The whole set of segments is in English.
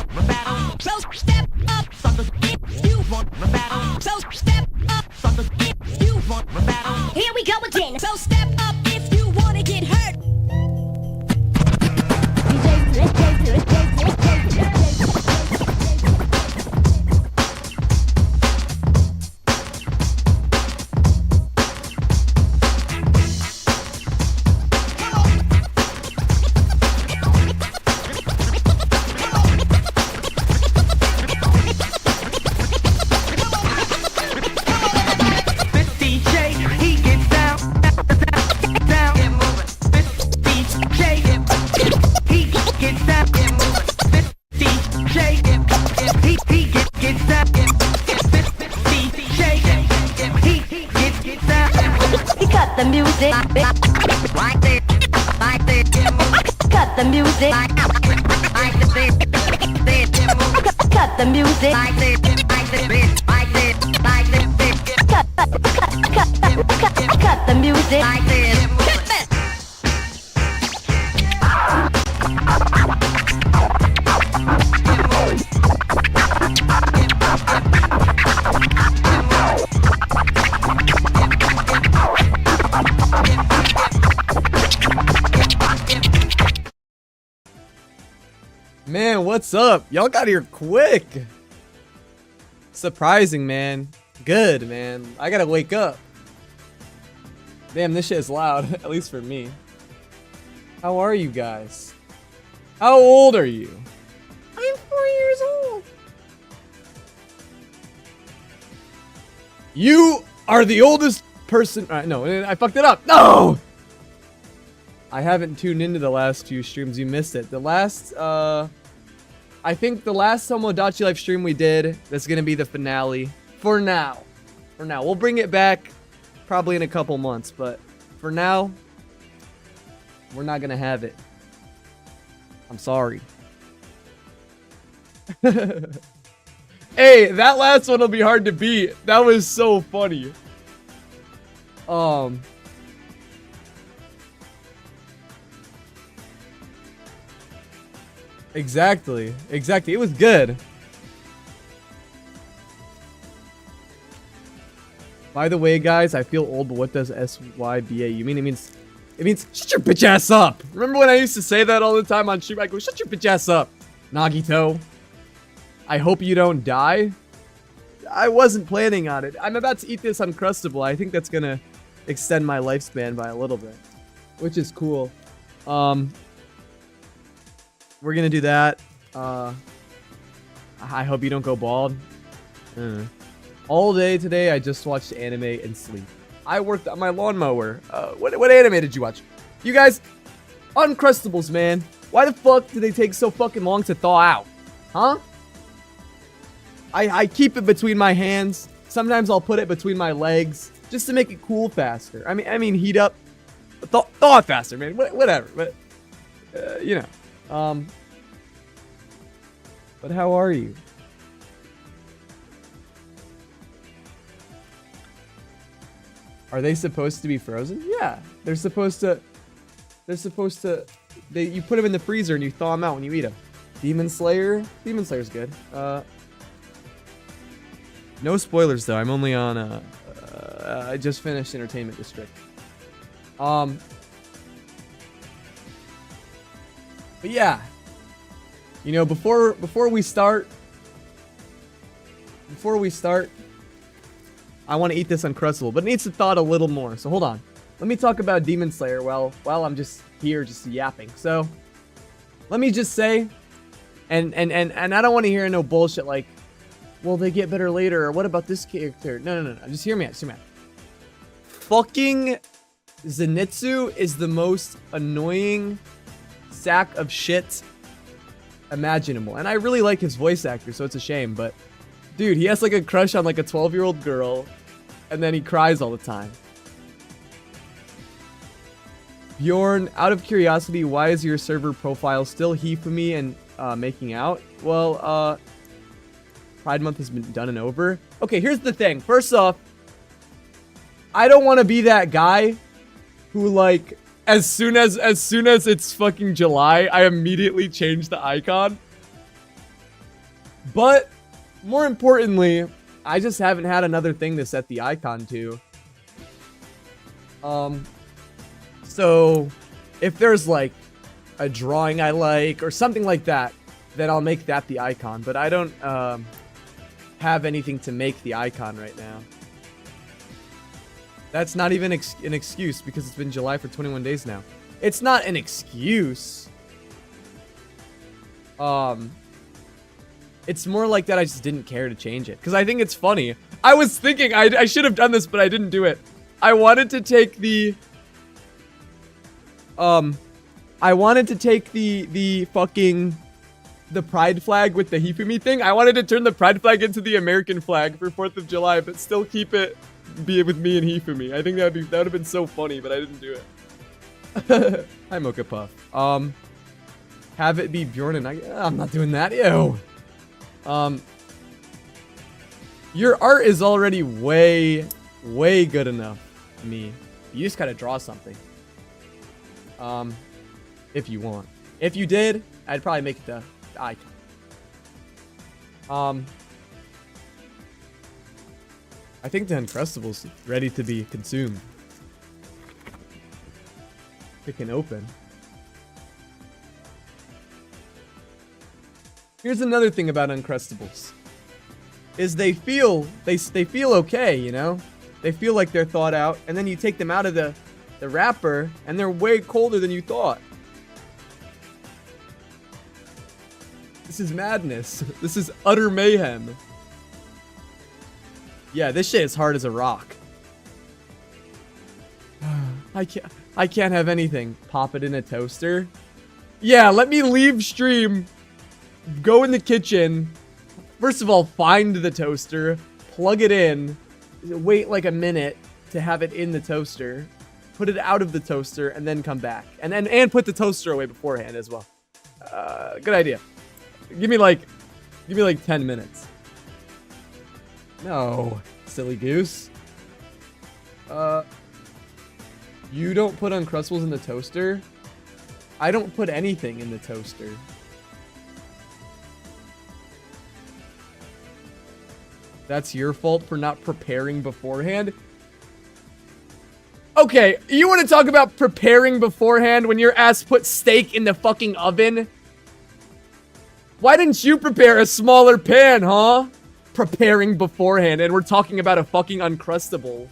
want a battle, so step up, suckers. If you want a battle, so step up, suckers. If you want a battle, here we go again. So step up if you wanna get hurt. The music, cut the music, cut the music, cut the music. Man, what's up? Y'all got here quick. Surprising, man. Good, man. I gotta wake up. Damn, this shit is loud. At least for me. How are you guys? How old are you? I'm 4 years old. You are the oldest person. No, I fucked it up. No! I haven't tuned into the last few streams. You missed it. The last, I think the last Tomodachi live stream we did, that's gonna be the finale. For now. For now. We'll bring it back probably in a couple months, but for now, we're not gonna have it. I'm sorry. Hey, that last one will be hard to beat. That was so funny. Exactly. It was good. By the way, guys, I feel old, but what does SYBA? You mean it means shut your bitch ass up. Remember when I used to say that all the time on stream? I go, shut your bitch ass up, Nagito. I hope you don't die. I wasn't planning on it. I'm about to eat this Uncrustable. I think that's gonna extend my lifespan by a little bit, which is cool. We're gonna do that. I hope you don't go bald. All day today, I just watched anime and sleep. I worked on my lawnmower. What anime did you watch? You guys, Uncrustables, man. Why the fuck do they take so fucking long to thaw out? Huh? I keep it between my hands. Sometimes I'll put it between my legs just to make it cool faster. I mean heat up, thaw it faster, man. Whatever. But you know. But how are you? Are they supposed to be frozen? Yeah, they're supposed to. You put them in the freezer and you thaw them out when you eat them. Demon Slayer's good. No spoilers though. I'm only on. I just finished Entertainment District. But yeah. You know, before we start, I want to eat this Uncrustable, but it needs to thaw a little more. So hold on. Let me talk about Demon Slayer while I'm just here, just yapping. So let me just say, and I don't want to hear no bullshit like, well, they get better later, or what about this character? No. Just hear me out. Fucking Zenitsu is the most annoying sack of shit imaginable, and I really like his voice actor, so it's a shame, but dude, he has like a crush on like a 12-year-old girl, and then he cries all the time. Bjorn, out of curiosity, why is your server profile still Hifumi and making out? Well, Pride Month has been done and over. Okay, here's the thing. First off, I don't want to be that guy who like as soon as it's fucking July, I immediately change the icon. But more importantly, I just haven't had another thing to set the icon to. So if there's like a drawing I like or something like that, then I'll make that the icon. But I don't have anything to make the icon right now. That's not even an excuse because it's been July for 21 days now. It's not an excuse. It's more like that I just didn't care to change it because I think it's funny. I was thinking I should have done this, but I didn't do it. I wanted to take the fucking pride flag with the Hifumi thing. I wanted to turn the pride flag into the American flag for 4th of July, but still keep it be with me and Hifumi. I think that would have been so funny, but I didn't do it. Hi, Mocha Puff. Have it be Bjorn and I'm not doing that. Ew. Your art is already way good enough to me. You just gotta draw something. If you want. If you did, I'd probably make it the icon. I think the Uncrustable's ready to be consumed. It can open. Here's another thing about Uncrustables. Is they feel okay, you know? They feel like they're thawed out, and then you take them out of the wrapper, and they're way colder than you thought. This is madness. This is utter mayhem. Yeah, this shit is hard as a rock. I can't have anything. Pop it in a toaster. Yeah, let me leave stream. Go in the kitchen. First of all, find the toaster. Plug it in. Wait like a minute to have it in the toaster. Put it out of the toaster and then come back. And put the toaster away beforehand as well. Good idea. Give me like 10 minutes. No, silly goose. You don't put Uncrustables in the toaster? I don't put anything in the toaster. That's your fault for not preparing beforehand? Okay, you want to talk about preparing beforehand when your ass put steak in the fucking oven? Why didn't you prepare a smaller pan, huh? Preparing beforehand, and we're talking about a fucking Uncrustable.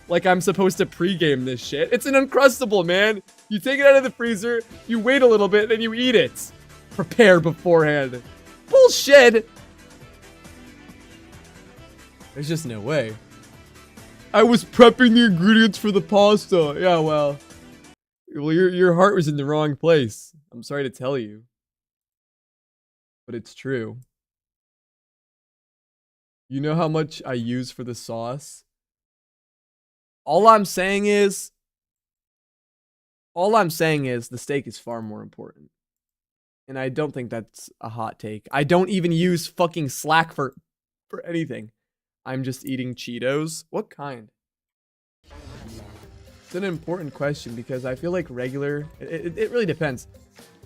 Like I'm supposed to pregame this shit. It's an Uncrustable, man. You take it out of the freezer, you wait a little bit, and you eat it. Prepare beforehand. Bullshit! There's just no way. I was prepping the ingredients for the pasta. Yeah, well, your heart was in the wrong place. I'm sorry to tell you. But it's true. You know how much I use for the sauce? All I'm saying is the steak is far more important. And I don't think that's a hot take. I don't even use fucking Slack for anything. I'm just eating Cheetos. What kind? It's an important question because I feel like regular... It really depends.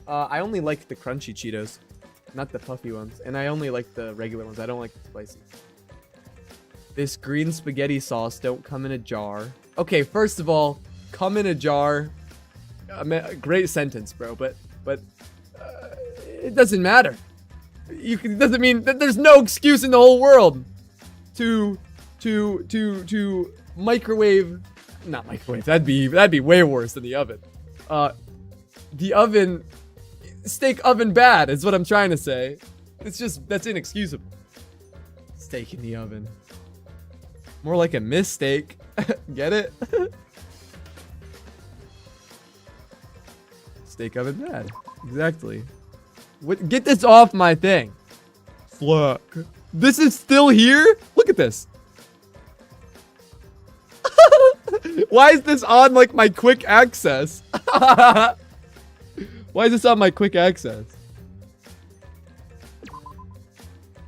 I only like the crunchy Cheetos, not the puffy ones. And I only like the regular ones. I don't like the spicy. This green spaghetti sauce don't come in a jar. Okay, first of all, come in a jar. Great sentence, bro. But it doesn't matter. It doesn't mean that there's no excuse in the whole world to microwave. Not microwave. That'd be way worse than the oven. The oven, steak oven bad is what I'm trying to say. It's just that's inexcusable. Steak in the oven. More like a mistake. Get it? Steak oven bad. Exactly. What? Get this off my thing. Slack. This is still here? Look at this. Why is this on like my quick access? Why is this on my quick access?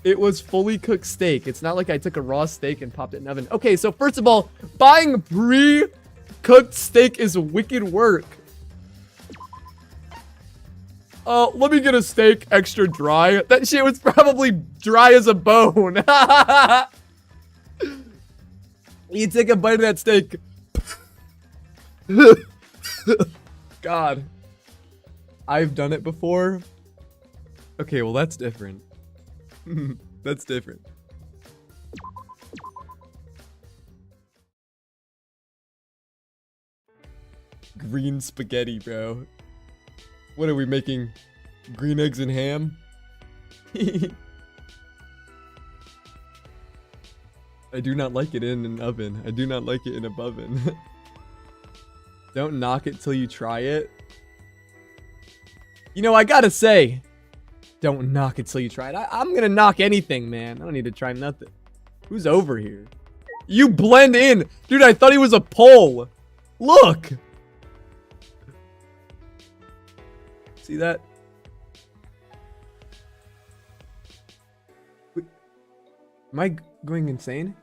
It was fully cooked steak. It's not like I took a raw steak and popped it in the oven. Okay, so first of all, buying pre-cooked steak is wicked work. Let me get a steak extra dry. That shit was probably dry as a bone. You take a bite of that steak. God. I've done it before. Okay, well that's different. That's different. Green spaghetti, bro. What are we making? Green eggs and ham? I do not like it in an oven. I do not like it in a oven. Don't knock it till you try it. You know, I gotta say, don't knock it till you try it. I'm gonna knock anything, man. I don't need to try nothing. Who's over here? You blend in. Dude, I thought he was a pole. Look. See that? Wait, am I going insane?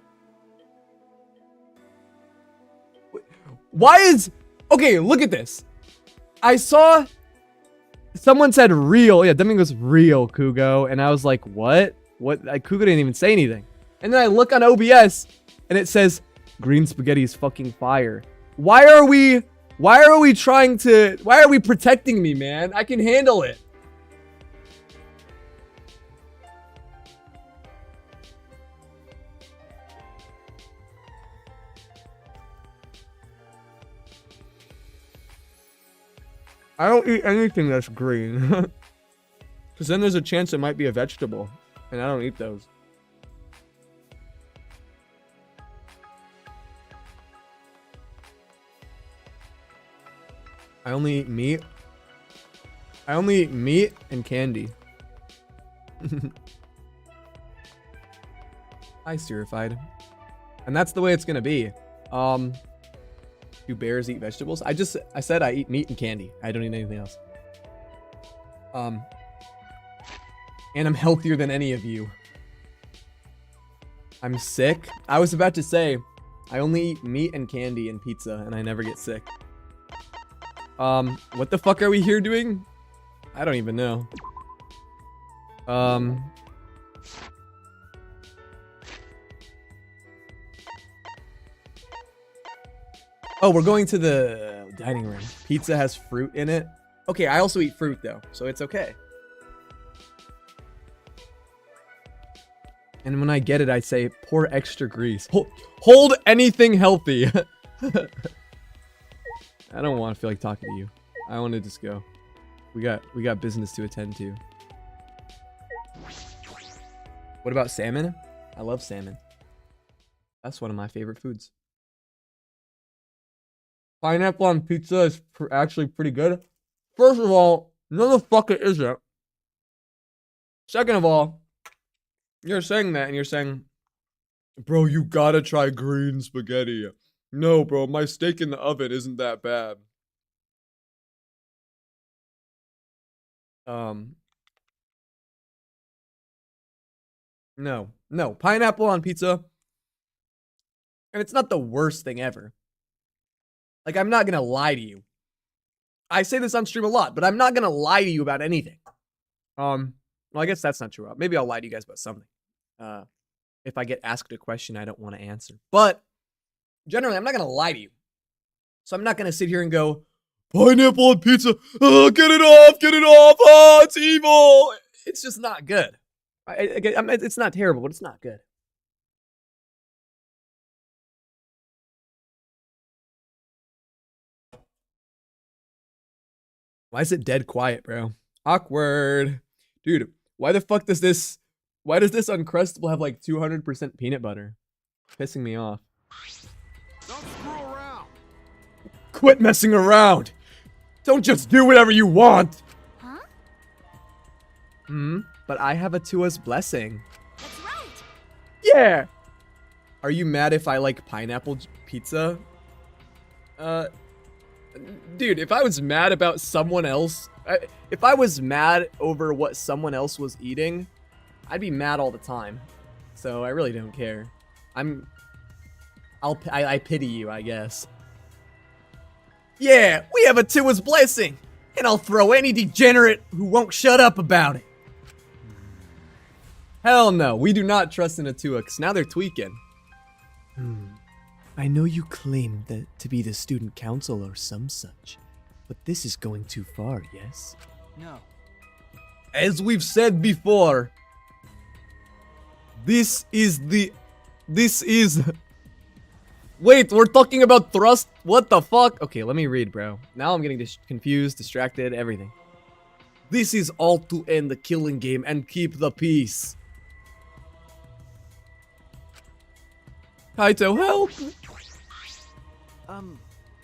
Wait, why is... Okay, look at this. I saw... Someone said real. Yeah, Deming goes real, Kugo. And I was like, what? What? Kugo didn't even say anything. And then I look on OBS and it says green spaghetti is fucking fire. Why are we protecting me, man? I can handle it. I don't eat anything that's green. Because then there's a chance it might be a vegetable. And I don't eat those. I only eat meat. I only eat meat and candy. I sterified. And that's the way it's gonna be. Do bears eat vegetables? I said I eat meat and candy. I don't eat anything else. And I'm healthier than any of you. I'm sick. I was about to say, I only eat meat and candy and pizza, and I never get sick. What the fuck are we here doing? I don't even know. Oh, we're going to the dining room. Pizza has fruit in it. Okay, I also eat fruit though, so it's okay. And when I get it, I say, pour extra grease. Hold anything healthy. I don't want to feel like talking to you. I want to just go. We got business to attend to. What about salmon? I love salmon. That's one of my favorite foods. Pineapple on pizza is actually pretty good. First of all, no the fuck it isn't. Second of all, you're saying that and you're saying, bro, you gotta try green spaghetti. No, bro, my steak in the oven isn't that bad. No, pineapple on pizza. And it's not the worst thing ever. Like, I'm not gonna lie to you. I say this on stream a lot, but I'm not gonna lie to you about anything. Well, I guess that's not true. Maybe I'll lie to you guys about something. If I get asked a question I don't want to answer. But, generally, I'm not gonna lie to you. So I'm not gonna sit here and go, pineapple on pizza, oh, get it off, oh, it's evil. It's just not good. It's not terrible, but it's not good. Why is it dead quiet, bro? Awkward. Dude, why the fuck does this... Why does this Uncrustable have like 200% peanut butter? Pissing me off. Don't screw around. Quit messing around! Don't just do whatever you want! Huh? But I have a Tua's blessing. That's right. Yeah! Are you mad if I like pineapple pizza? Dude, if I was mad about someone else, if I was mad over what someone else was eating, I'd be mad all the time. So I really don't care. I pity you, I guess. Yeah, we have a Tua's blessing. And I'll throw any degenerate who won't shut up about it. Hell no, we do not trust in Atua, because now they're tweaking. I know you claim that to be the student council or some such, but this is going too far, yes? No. As we've said before, this is... Wait, we're talking about thrust? What the fuck? Okay, let me read, bro. Now I'm getting confused, distracted, everything. This is all to end the killing game and keep the peace. Kaito, help!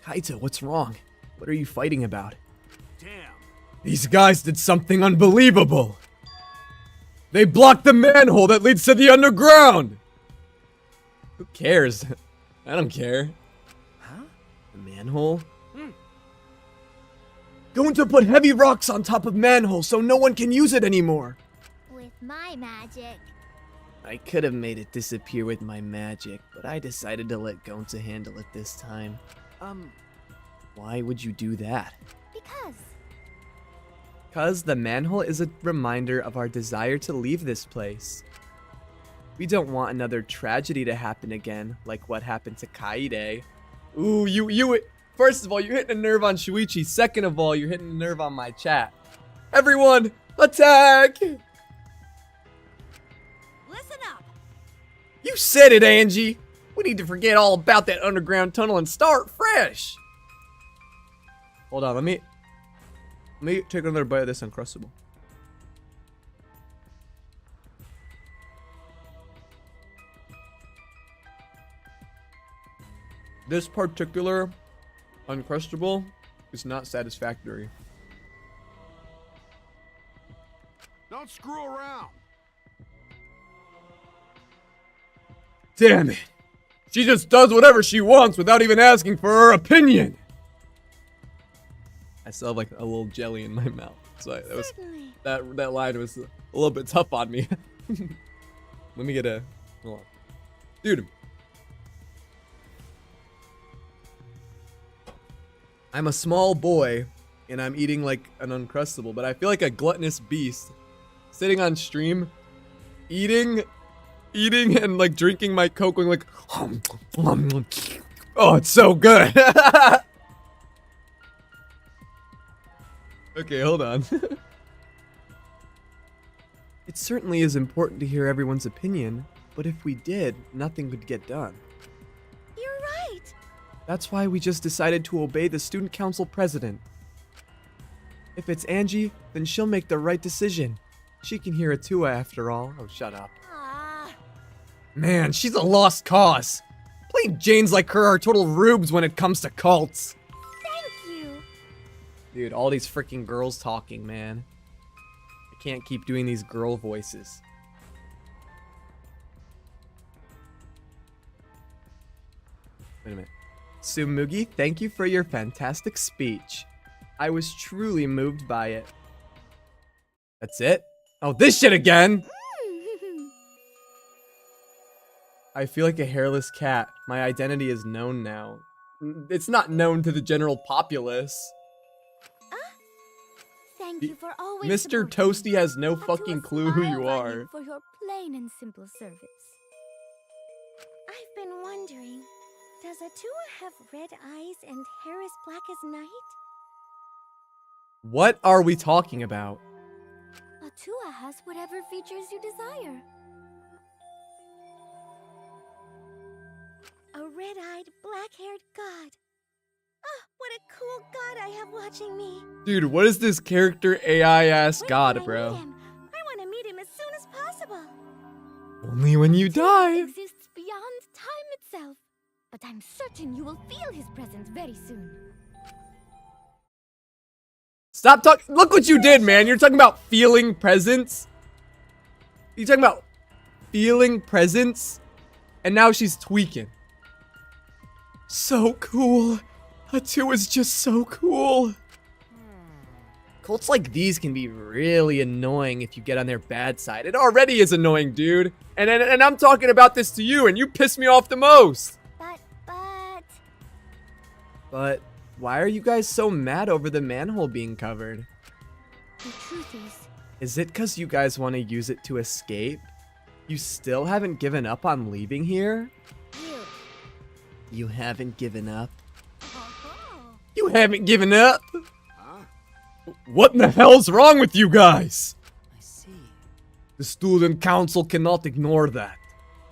Kaito, what's wrong? What are you fighting about? Damn. These guys did something unbelievable! They blocked the manhole that leads to the underground! Who cares? I don't care. Huh? The manhole? Going to put heavy rocks on top of manhole so no one can use it anymore. With my magic. I could have made it disappear with my magic, but I decided to let Gonta handle it this time. Why would you do that? Because the manhole is a reminder of our desire to leave this place. We don't want another tragedy to happen again, like what happened to Kaide. Ooh, you first of all, you're hitting a nerve on Shuichi. Second of all, you're hitting a nerve on my chat. Everyone, attack! Listen up. You said it, Angie. We need to forget all about that underground tunnel and start fresh. Hold on, let me take another bite of this Uncrustable. This particular Uncrustable is not satisfactory. Don't screw around. Damn it. She just does whatever she wants without even asking for her opinion. I still have like a little jelly in my mouth. So that line was a little bit tough on me. Let me get a... Hold on. Dude. I'm a small boy, and I'm eating like an Uncrustable, but I feel like a gluttonous beast. Sitting on stream, eating and like drinking my Coke, going like, oh, it's so good. Okay, hold on. It certainly is important to hear everyone's opinion, but if we did, nothing would get done. You're right. That's why we just decided to obey the student council president. If it's Angie, then she'll make the right decision. She can hear Atua after all. Oh, shut up. Man, she's a lost cause. Plain Janes like her are total rubes when it comes to cults. Thank you. Dude, all these freaking girls talking, man. I can't keep doing these girl voices. Wait a minute. Sumugi, thank you for your fantastic speech. I was truly moved by it. That's it? Oh, this shit again! I feel like a hairless cat. My identity is known now. It's not known to the general populace. Thank you for always Mr. supporting Toasty me. has no But to fucking a clue who smile you by are. For your plain and simple service. I've been wondering, does Atua have red eyes and hair as black as night? What are we talking about? Atua has whatever features you desire. A red-eyed, black-haired god. Ah, what a cool god I have watching me. Dude, what is this character AI-ass When god, can I bro? meet him? I want to meet him as soon as possible. Only when you die. Exists beyond time itself, but I'm certain you will feel his presence very soon. Stop talking. Look what you did, man. You're talking about feeling presence. You're talking about feeling presence. And now she's tweaking. So cool. Atua is just so cool. Cults like these can be really annoying if you get on their bad side. It already is annoying, dude. And I'm talking about this to you, and you piss me off the most. But... Why are you guys so mad over the manhole being covered? The truth Is it because you guys want to use it to escape? You still haven't given up on leaving here? you. You haven't given up? Uh-huh. You haven't given up? Huh? What in the hell's wrong with you guys? I see. The student council cannot ignore that.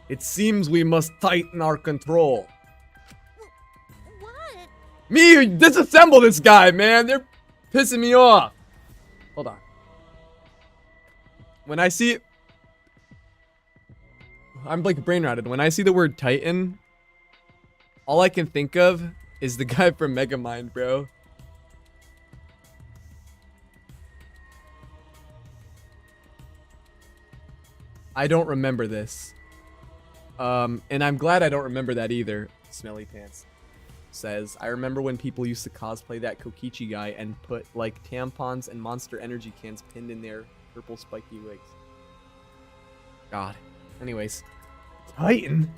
It seems we must tighten our control. What? Me, disassemble this guy, man. They're pissing me off. Hold on. When I see... I'm like brain rotted. When I see the word Titan, all I can think of is the guy from Megamind, bro. I don't remember this. And I'm glad I don't remember that either. Smelly Pants says, I remember when people used to cosplay that Kokichi guy and put like tampons and Monster Energy cans pinned in their purple spiky wigs. God. Anyways. Titan?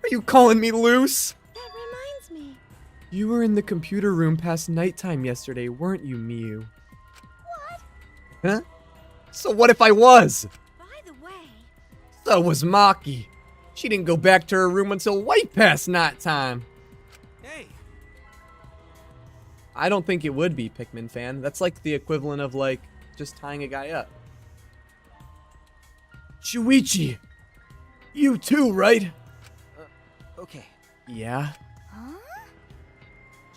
Are you calling me loose? That reminds me. You were in the computer room past nighttime yesterday, weren't you, Miu? What? Huh? So what if I was? By the way, So was Maki. She didn't go back to her room until way past nighttime. Hey, I don't think it would be, Pikmin fan. That's like the equivalent of like just tying a guy up. Shuichi, you too, right? okay. Yeah. huh?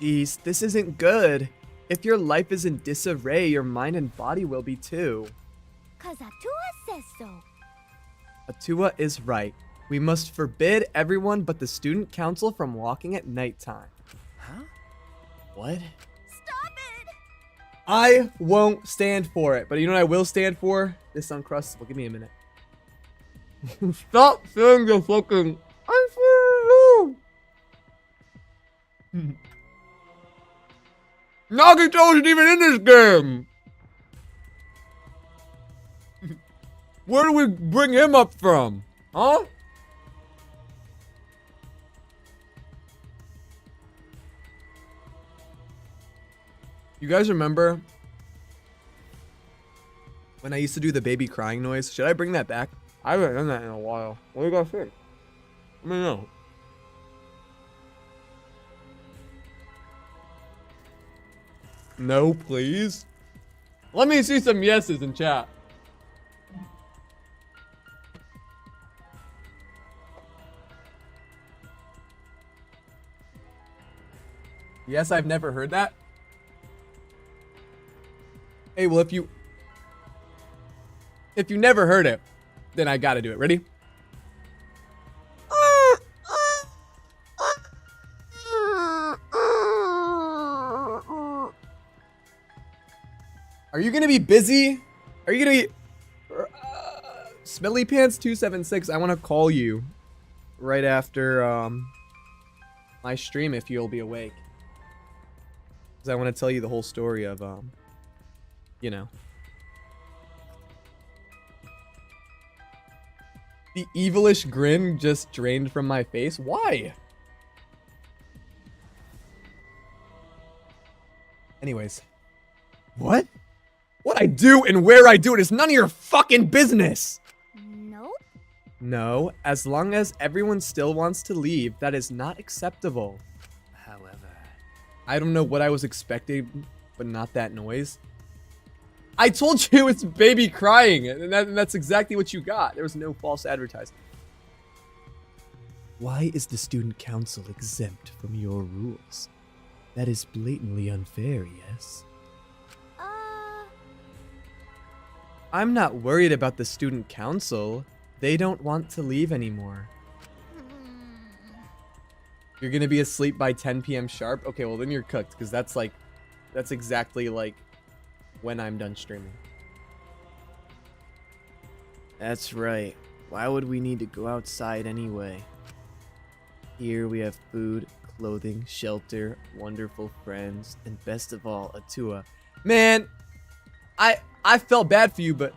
Jeez, this isn't good. If your life is in disarray, your mind and body will be too. 'Cause Atua says so. Atua is right. We must forbid everyone but the student council from walking at nighttime. Huh? What? Stop it! I won't stand for it, but you know what I will stand for? This Uncrustable. Give me a minute. Stop saying the fucking... I'm for you. Nagito isn't even in this game. Where do we bring him up from? Huh? You guys remember when I used to do the baby crying noise? Should I bring that back? I haven't done that in a while. What do you guys think? Let me know. No, please. Let me see some yeses in chat. Yes, I've never heard that. Hey, well, if you never heard it, then I gotta do it. Ready? Are you gonna be busy? Are you gonna be... Smelly Pants 276, I want to call you right after my stream if you'll be awake. Because I want to tell you the whole story of, you know. The evilish grin just drained from my face. Why? Anyways. What? What I do and where I do it is none of your fucking business! Nope. No, as long as everyone still wants to leave, that is not acceptable. However, I don't know what I was expecting, but not that noise. I told you it's baby crying, and that's exactly what you got. There was no false advertising. Why is the student council exempt from your rules? That is blatantly unfair, yes? I'm not worried about the student council. They don't want to leave anymore. You're gonna be asleep by 10 p.m. sharp? Okay, well then you're cooked, because that's exactly like when I'm done streaming. That's right. Why would we need to go outside anyway? Here we have food, clothing, shelter, wonderful friends, and best of all, Atua. Man, I felt bad for you, but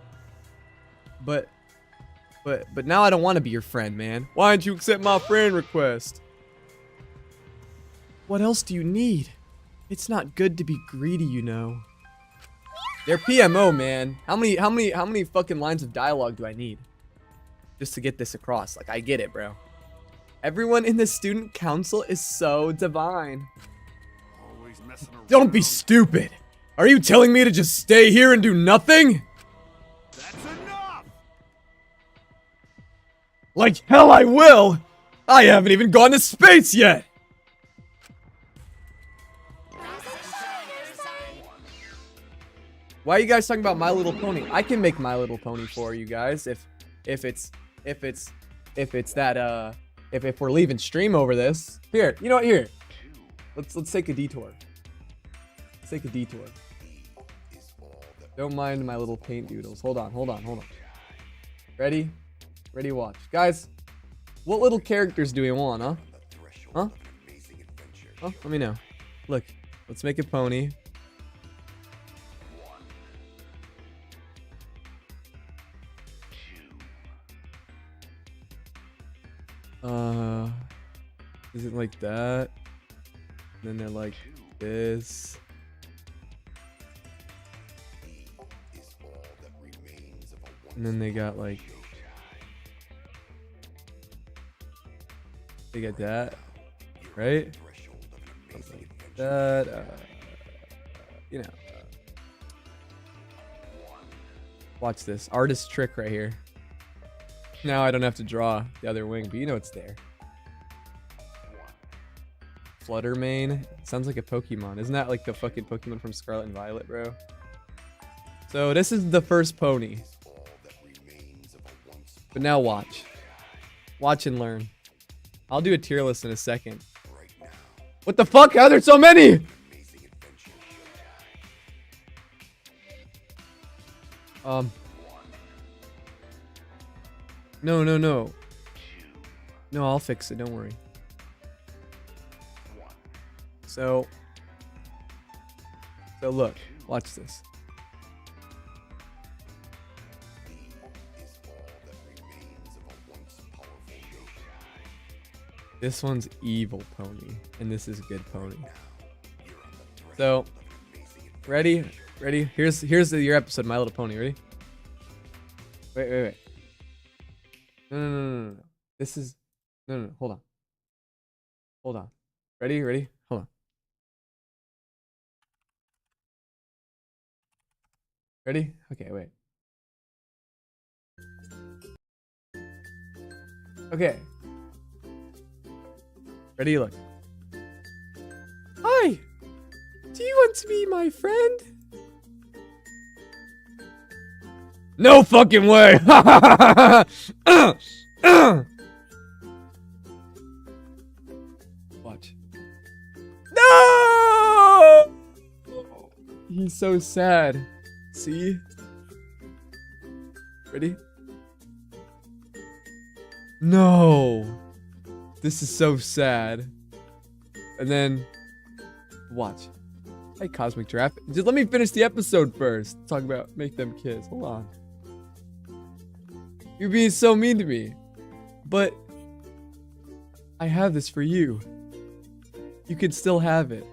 now I don't want to be your friend, man. Why didn't you accept my friend request? What else do you need? It's not good to be greedy, you know. They're PMO, man. How many fucking lines of dialogue do I need just to get this across? Like, I get it, bro. Everyone in the student council is so divine. Always messing around. Don't be stupid. Are you telling me to just stay here and do nothing? That's enough! Like hell I will! I haven't even gone to space yet! Why are you guys talking about My Little Pony? I can make My Little Pony for you guys if we're leaving stream over this. Here, you know what? Here, let's take a detour. Let's take a detour. Don't mind my little paint doodles. Hold on. Ready? Ready, watch. Guys, what little characters do we want, huh? Huh? Let me know. Look, let's make a pony. Is it like that? And then they're like this. And then they got like, they got that, right? Like that, you know. Watch this artist trick right here. Now I don't have to draw the other wing, but you know it's there. Fluttermane. Sounds like a Pokemon. Isn't that like the fucking Pokemon from Scarlet and Violet, bro? So this is the first pony. But now watch. Watch and learn. I'll do a tier list in a second. What the fuck? How are there so many? No. No, I'll fix it. Don't worry. So look. Watch this. This one's evil pony, and this is good pony. So, ready? Here's your episode, My Little Pony. Ready? Wait. No. This is no. Hold on. Ready? Hold on. Ready? Okay, wait. Okay. Ready? Look. Hi! Do you want to be my friend? No fucking way! Watch. No! He's so sad. See? Ready? No! This is so sad. And then, watch. Hey, Cosmic Giraffe. Just let me finish the episode first. Talk about make them kiss. Hold on. You're being so mean to me. But I have this for you. You can still have it.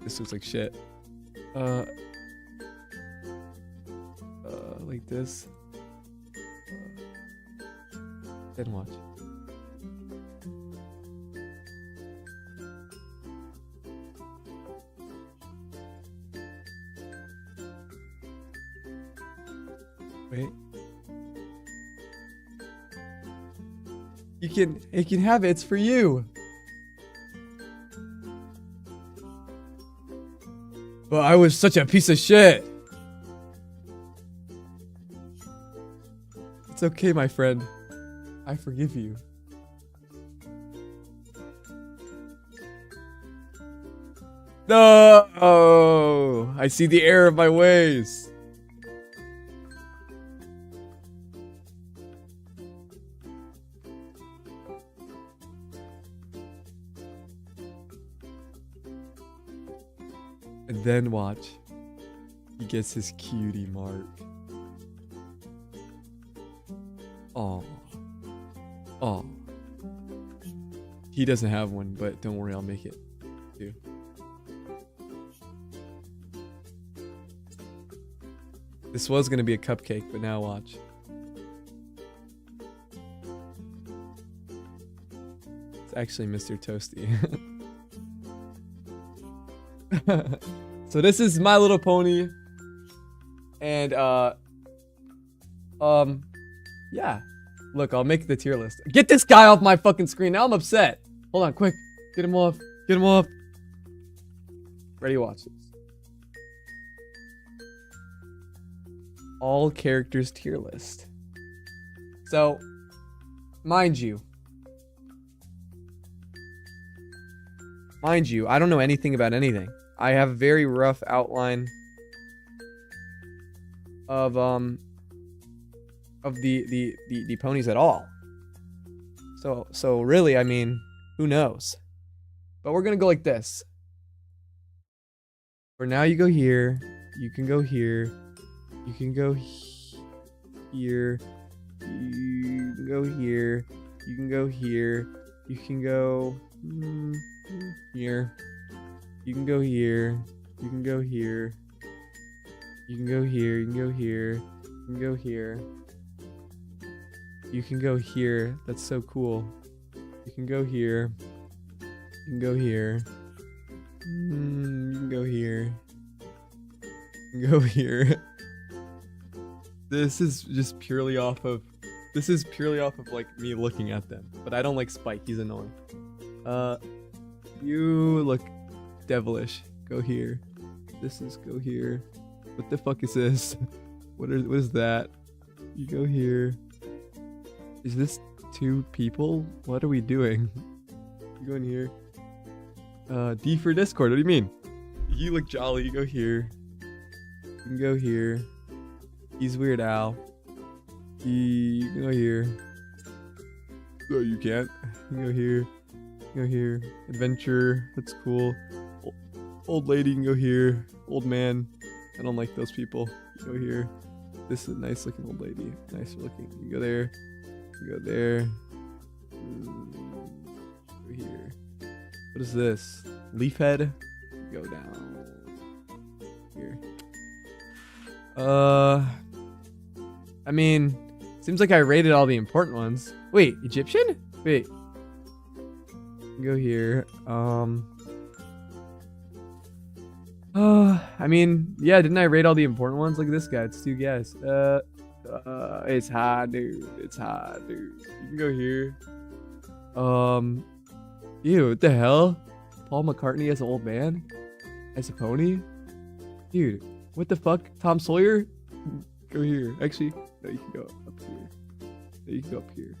This looks like shit. Like this. Then watch. Wait. You can have it. It's for you. But I was such a piece of shit. It's okay, my friend. I forgive you. No! Oh, I see the error of my ways. And then watch. He gets his cutie mark. Oh. Oh. He doesn't have one, but don't worry, I'll make it too. This was gonna be a cupcake, but now watch. It's actually Mr. Toasty. So this is My Little Pony. And yeah. Look, I'll make the tier list. Get this guy off my fucking screen. Now I'm upset. Hold on, quick. Get him off. Get him off. Ready to watch this. All characters tier list. So, mind you, I don't know anything about anything. I have a very rough outline of the ponies at all. So really, I mean, who knows? But we're gonna go like this. For now, you go here. You can go here. You can go here. You can go here. You can go here. You can go here. You can go here. You can go here. You can go here. You can go here. You can go here. You can go here. That's so cool. You can go here. You can go here. You can go here. You can go here. This is just purely off of like me looking at them. But I don't like Spike. He's annoying. You look devilish. Go here. This is go here. What the fuck is this? What is that? You go here. Is this two people? What are we doing? You go in here. D for Discord. What do you mean? You look jolly. You go here. You can go here. He's Weird Al. You can go here. Oh, you can't. You can go here. Go here. Adventure. That's cool. Old lady can go here. Old man. I don't like those people. You go here. This is a nice looking old lady. Nice looking. You go there. You go there. Go here. What is this? Leaf head. Go down. Here. I mean, seems like I rated all the important ones. Wait, Egyptian? Wait. Go here. I mean, yeah, didn't I rate all the important ones? Look at this guy. It's two guys. It's hard, dude. It's hard, dude. You can go here. Ew, what the hell? Paul McCartney as an old man? As a pony? Dude, what the fuck? Tom Sawyer? Go here. Actually, no, you can go up here. No, you can go up here.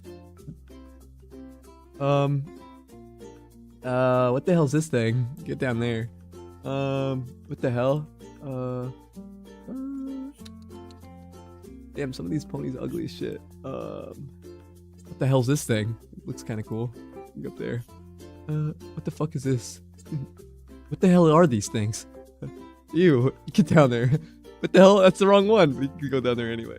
What the hell's this thing? Get down there. What the hell? Damn, some of these ponies are ugly as shit. What the hell's this thing? It looks kind of cool. Go up there. What the fuck is this? What the hell are these things? Ew, get down there. What the hell? That's the wrong one. But you can go down there anyway.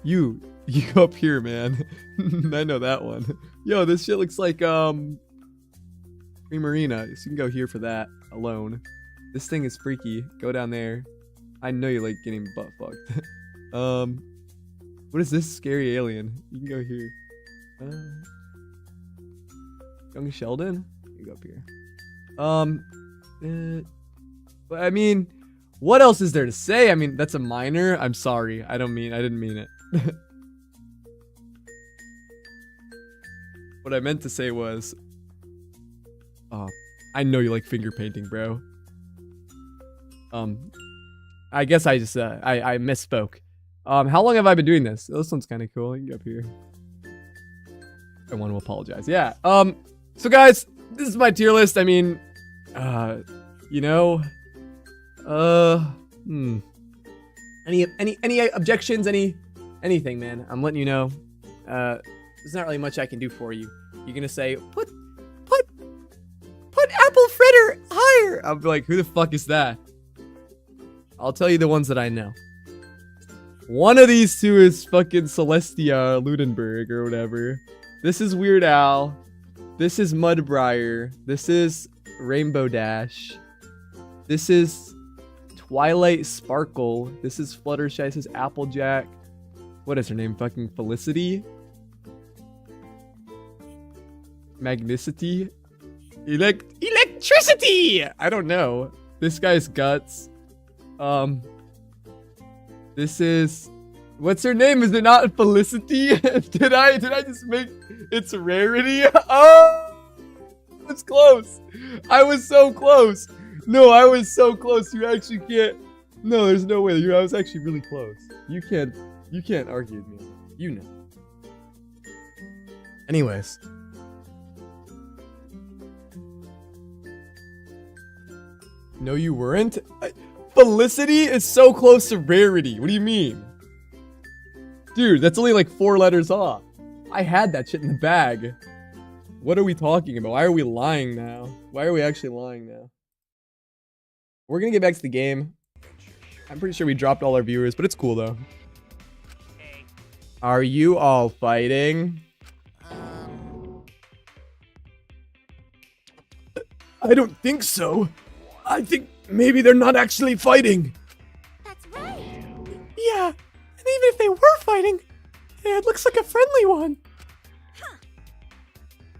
You go up here, man. I know that one. Yo, this shit looks like Primarina. So you can go here for that alone. This thing is freaky. Go down there. I know you like getting butt fucked. What is this scary alien? You can go here. Young Sheldon? You go up here. But I mean, what else is there to say? I mean, that's a minor. I'm sorry. I didn't mean it. What I meant to say was, I know you like finger painting, bro. I guess I just, I misspoke. How long have I been doing this? This one's kind of cool. You can go up here. I want to apologize. Yeah. So guys, this is my tier list. I mean, you know, any objections? Anything, man? I'm letting you know. There's not really much I can do for you. You're gonna say, put here, I'll be like, who the fuck is that? I'll tell you the ones that I know. One of these two is fucking Celestia Ludenberg or whatever. This is Weird Al. This is Mudbriar. This is Rainbow Dash. This is Twilight Sparkle. This is Fluttershy. This is Applejack. What is her name? Fucking Felicity? Magnicity? Electricity! I don't know. This guy's Guts. This is... What's her name? Is it not Felicity? Did I just make its Rarity? Oh! I was close. I was so close. No, I was so close. You actually can't... No, there's no way. I was actually really close. You can't argue with me. You know. Anyways. No, you weren't? Felicity is so close to Rarity. What do you mean? Dude, that's only like 4 letters off. I had that shit in the bag. What are we talking about? Why are we lying now? Why are we actually lying now? We're gonna get back to the game. I'm pretty sure we dropped all our viewers, but it's cool though. Are you all fighting? I don't think so. I think maybe they're not actually fighting. That's right. Yeah, and even if they were fighting, it looks like a friendly one. Huh.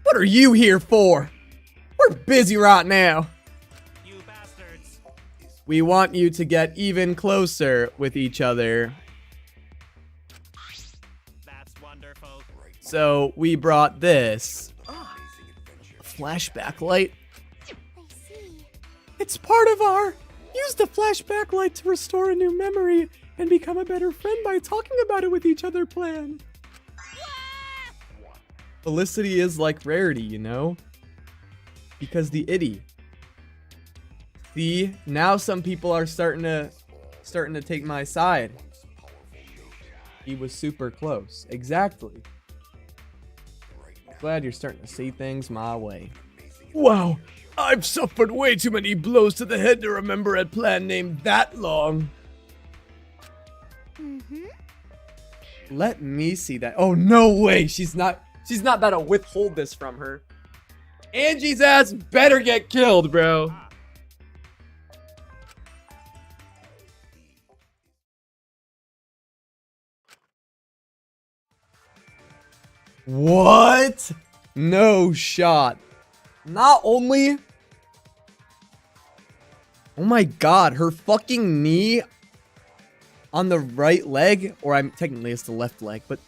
What are you here for? We're busy right now. You bastards. We want you to get even closer with each other. That's wonderful. So we brought this. A flashback light. I see. It's part of our use the flashback light to restore a new memory and become a better friend by talking about it with each other plan. Felicity is like Rarity, you know? Because the itty. See, now some people are starting to take my side. He was super close. Exactly. Glad you're starting to see things my way. Wow, I've suffered way too many blows to the head to remember a plan named that long. Mm-hmm. Let me see that. Oh, no way. She's not about to withhold this from her. Angie's ass better get killed, bro. What? No shot. Not only... Oh my god, her fucking knee on the right leg, or I'm technically it's the left leg, but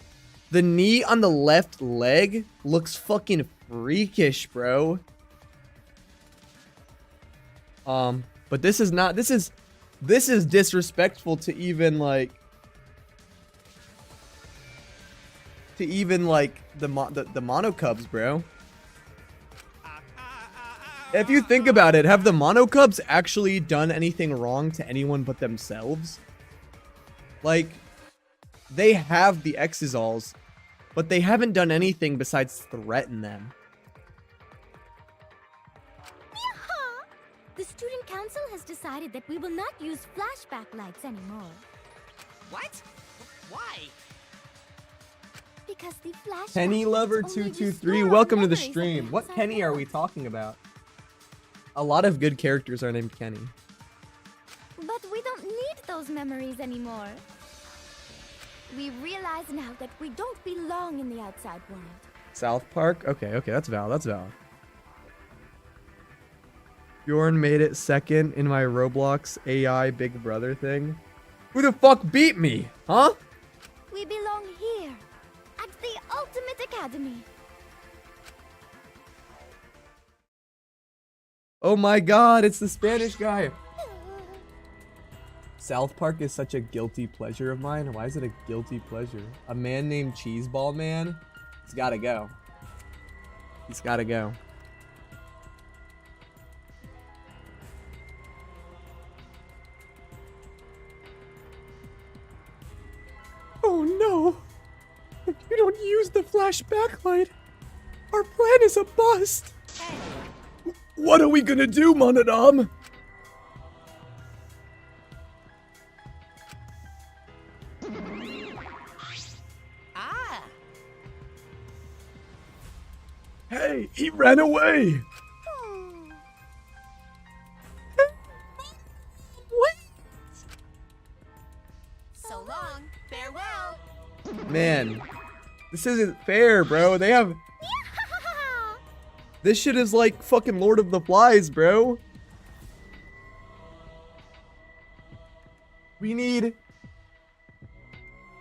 the knee on the left leg looks fucking freakish, bro. But this is not, this is disrespectful to even like the mono cubs, bro. If you think about it, have the mono cubs actually done anything wrong to anyone but themselves? Like, they have the Exizals, but they haven't done anything besides threaten them. Yeehaw! The student council has decided that we will not use flashback lights anymore. What? Why? Because the flashback Kenny Lover lights only 223, restore welcome to the memories of stream. What outside Kenny are we world. talking about? A lot of good characters are named Kenny. But we don't need those memories anymore. We realize now that we don't belong in the outside world. South Park? Okay, that's valid, Bjorn made it second in my Roblox AI Big Brother thing. Who the fuck beat me? Huh? We belong here, at the Ultimate Academy. Oh my god, it's the Spanish guy. South Park is such a guilty pleasure of mine. Why is it a guilty pleasure? A man named Cheeseball Man? He's gotta go. He's gotta go. Oh no! If you don't use the flashback light, our plan is a bust! What are we gonna do, Monodam? Hey, he ran away. So long. Farewell. Man, this isn't fair, bro. They have... This shit is like fucking Lord of the Flies, bro. We need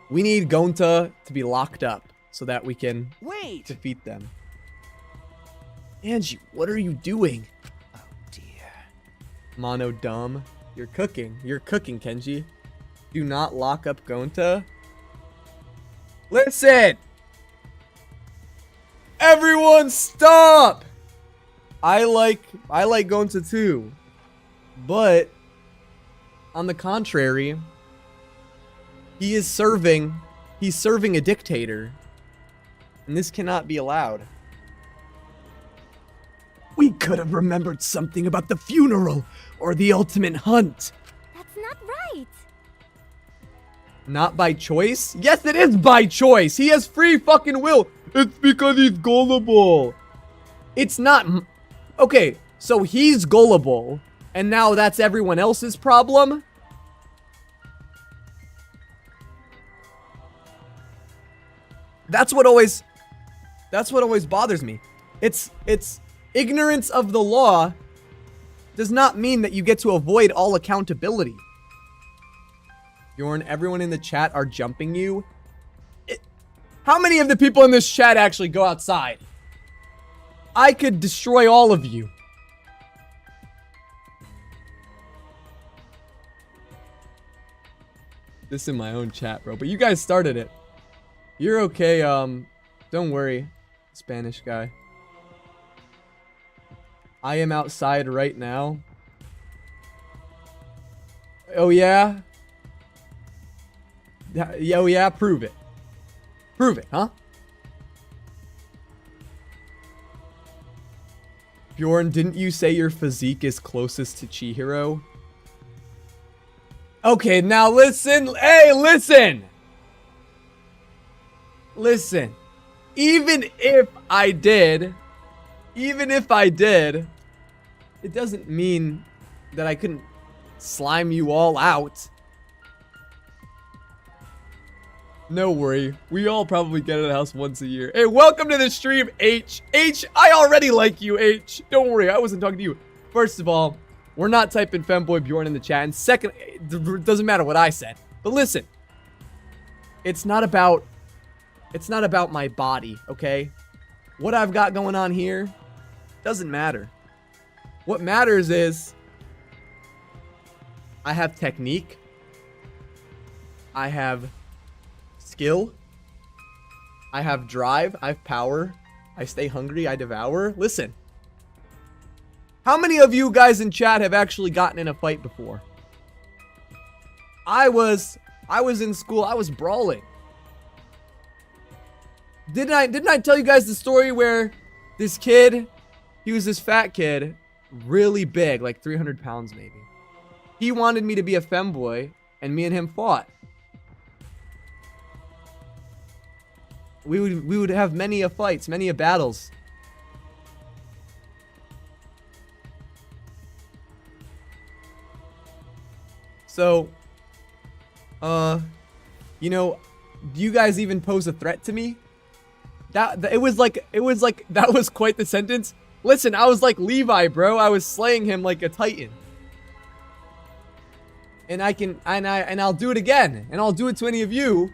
Gonta to be locked up so that we can Wait! defeat them. Angie, what are you doing? Oh dear. Mono dumb. You're cooking. You're cooking, Kenji. Do not lock up Gonta. Listen! Everyone stop! I like Gonta too. But on the contrary, he's serving a dictator. And this cannot be allowed. We could have remembered something about the funeral or the ultimate hunt. That's not right. Not by choice? Yes, it is by choice. He has free fucking will. It's because he's gullible. It's not. Okay, so he's gullible, and now that's everyone else's problem? That's what always bothers me. It's ignorance of the law does not mean that you get to avoid all accountability. Bjorn, everyone in the chat are jumping you. How many of the people in this chat actually go outside? I could destroy all of you. This in my own chat, bro. But you guys started it. You're okay. Don't worry, Spanish guy. I am outside right now. Oh yeah? Oh yeah, prove it. Prove it, huh? Bjorn, didn't you say your physique is closest to Chihiro? Okay, now listen. Hey, listen! Listen. Even if I did, it doesn't mean that I couldn't slime you all out. No worry. We all probably get at the house once a year. Hey, welcome to the stream, H. H, I already like you, H. Don't worry, I wasn't talking to you. First of all, we're not typing Femboy Bjorn in the chat. And second, it doesn't matter what I said. But listen. It's not about my body, okay? What I've got going on here doesn't matter. What matters is I have technique. I have skill. I have drive. I have power. I stay hungry. I devour. Listen. How many of you guys in chat have actually gotten in a fight before? I was in school. I was brawling. Didn't I tell you guys the story where this kid, he was this fat kid, really big, like 300 pounds maybe. He wanted me to be a femboy, and me and him fought. We would have many a fights, many a battles. So, you know, do you guys even pose a threat to me? It was like that was quite the sentence. Listen, I was like Levi, bro. I was slaying him like a titan. And I'll do it again. And I'll do it to any of you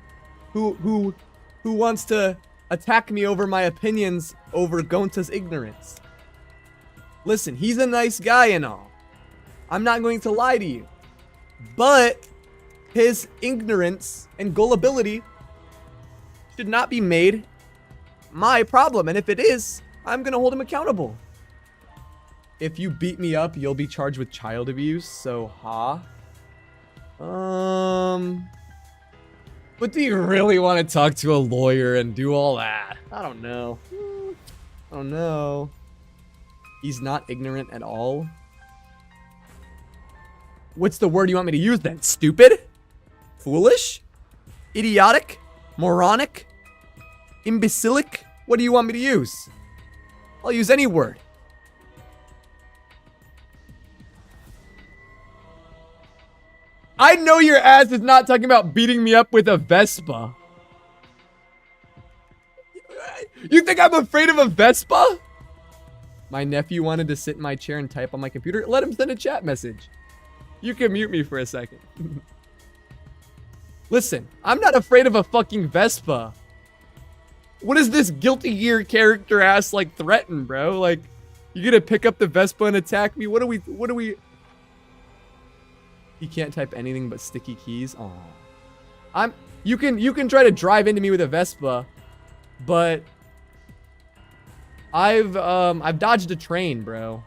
who wants to attack me over my opinions over Gonta's ignorance. Listen, he's a nice guy and all. I'm not going to lie to you. But his ignorance and gullibility should not be made my problem. And if it is, I'm going to hold him accountable. If you beat me up, you'll be charged with child abuse. So, But do you really want to talk to a lawyer and do all that? I don't know. I don't know. He's not ignorant at all. What's the word you want me to use then? Stupid? Foolish? Idiotic? Moronic? Imbecilic? What do you want me to use? I'll use any word. I know your ass is not talking about beating me up with a Vespa. You think I'm afraid of a Vespa? My nephew wanted to sit in my chair and type on my computer. Let him send a chat message. You can mute me for a second. Listen, I'm not afraid of a fucking Vespa. What is this Guilty Gear character ass like threaten, bro? Like, you gonna pick up the Vespa and attack me? What do we? He can't type anything but sticky keys. Aw. You can try to drive into me with a Vespa, but I've dodged a train, bro.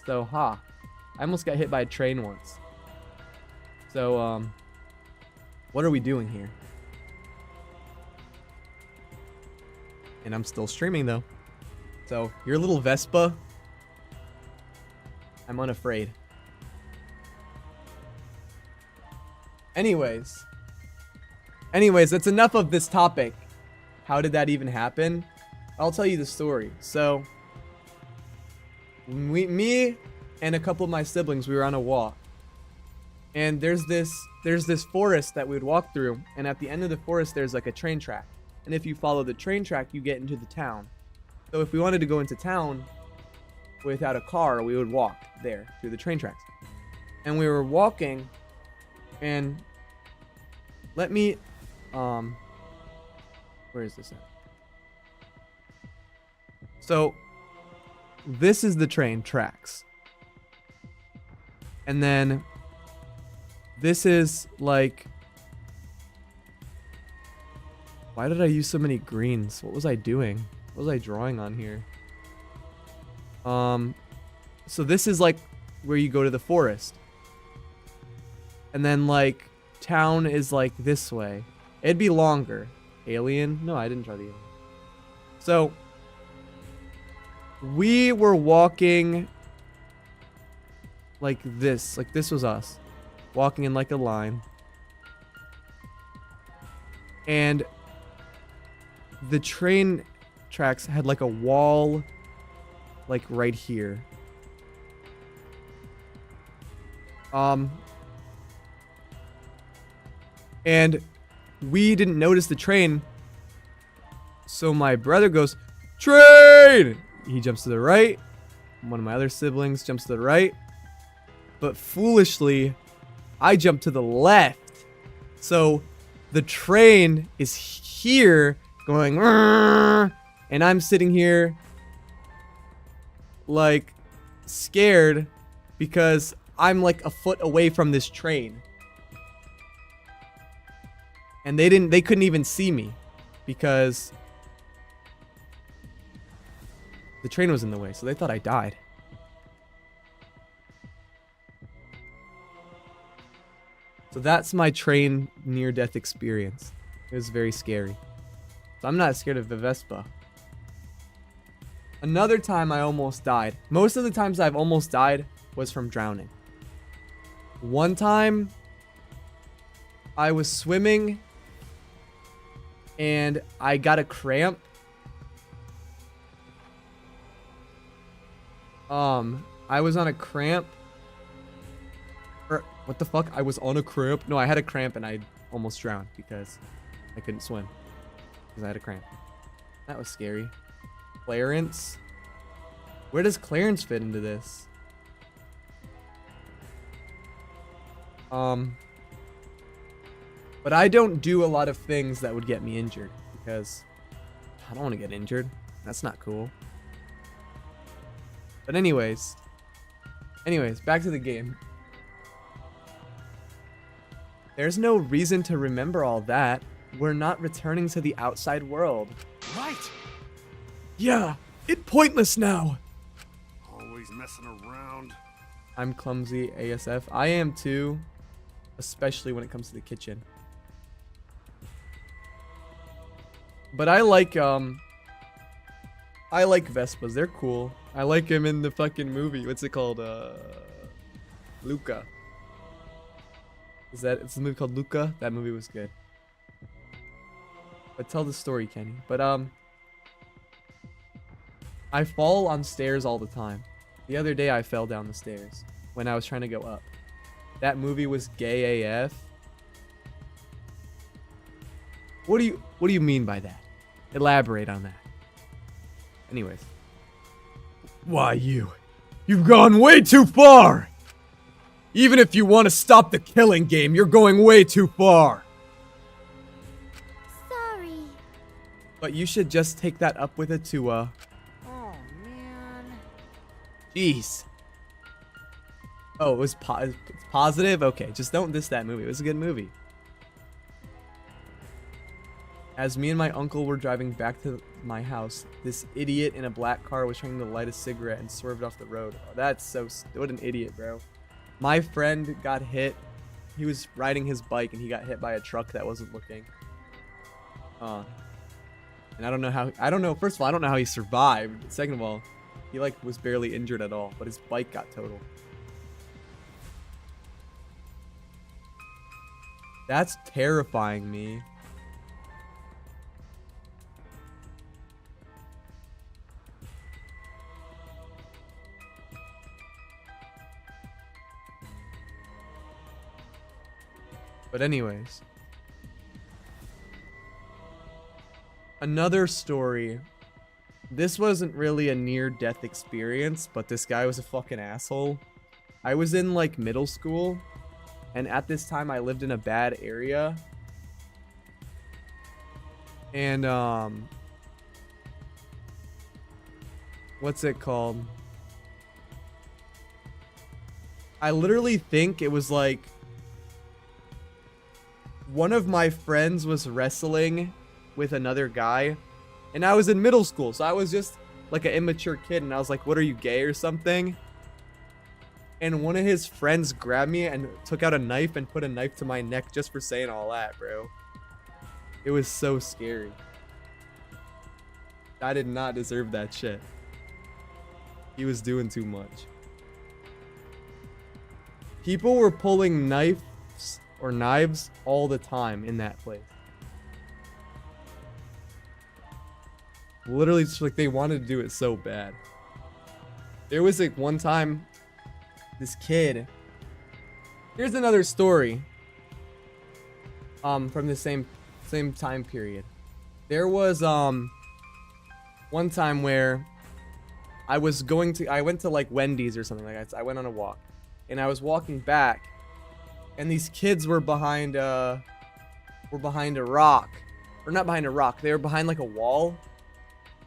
So I almost got hit by a train once. So what are we doing here? And I'm still streaming though. So your little Vespa, I'm unafraid. Anyways, that's enough of this topic. How did that even happen? I'll tell you the story. So, me and a couple of my siblings, we were on a walk. And there's this forest that we would walk through. And at the end of the forest, there's like a train track. And if you follow the train track, you get into the town. So if we wanted to go into town without a car, we would walk there through the train tracks. And we were walking. And let me, where is this at? So, this is the train tracks. And then, this is like, why did I use so many greens? What was I doing? What was I drawing on here? So this is like where you go to the forest. And then like town is like this way. It'd be longer. Alien? No, I didn't try the alien. So we were walking like this. Like this was us. Walking in like a line. And the train tracks had like a wall like right here. And we didn't notice the train. So my brother goes, "Train!" He jumps to the right. One of my other siblings jumps to the right. But foolishly, I jump to the left. So the train is here going, and I'm sitting here like scared because I'm like a foot away from this train. And they couldn't even see me because the train was in the way, so they thought I died. So that's my train near-death experience. It was very scary. So I'm not scared of the Vespa. Another time I almost died. Most of the times I've almost died was from drowning. One time I was swimming and I got a cramp. I was on a cramp. Or, what the fuck? I was on a cramp? No, I had a cramp and I almost drowned because I couldn't swim. Because I had a cramp. That was scary. Clarence? Where does Clarence fit into this? But I don't do a lot of things that would get me injured because I don't want to get injured. That's not cool. But anyways, back to the game. There's no reason to remember all that. We're not returning to the outside world. Right. Yeah, it's pointless now. Always messing around. I'm clumsy ASF. I am too, especially when it comes to the kitchen. But I like Vespas. They're cool. I like him in the fucking movie. What's it called? Luca. It's a movie called Luca? That movie was good. But tell the story, Kenny. But I fall on stairs all the time. The other day I fell down the stairs when I was trying to go up. That movie was gay AF. What do you mean by that? Elaborate on that. Anyways. Why you've gone way too far. Even if you want to stop the killing game, you're going way too far. Sorry. But you should just take that up with Atua. Oh, man. Jeez. Oh, it was it's positive? Okay, just don't diss that movie. It was a good movie. As me and my uncle were driving back to my house, this idiot in a black car was trying to light a cigarette and swerved off the road. Oh, that's so... What an idiot, bro. My friend got hit. He was riding his bike and he got hit by a truck that wasn't looking. And I don't know how... First of all, I don't know how he survived. Second of all, he like was barely injured at all, but his bike got totaled. That's terrifying me. But anyways. Another story. This wasn't really a near-death experience, but this guy was a fucking asshole. I was in like middle school, and at this time I lived in a bad area. And what's it called? I literally think it was like one of my friends was wrestling with another guy, and I was in middle school, so I was just like an immature kid, and I was like, what, are you gay or something? And one of his friends grabbed me and took out a knife and put a knife to my neck just for saying all that, bro. It was so scary. I did not deserve that shit. He was doing too much. People were pulling knives all the time in that place. Literally, just like they wanted to do it so bad. There was like one time, this kid. Here's another story. From the same time period. There was one time where I went to like Wendy's or something like that. I went on a walk, and I was walking back, and these kids were behind a rock, or not behind a rock. They were behind like a wall,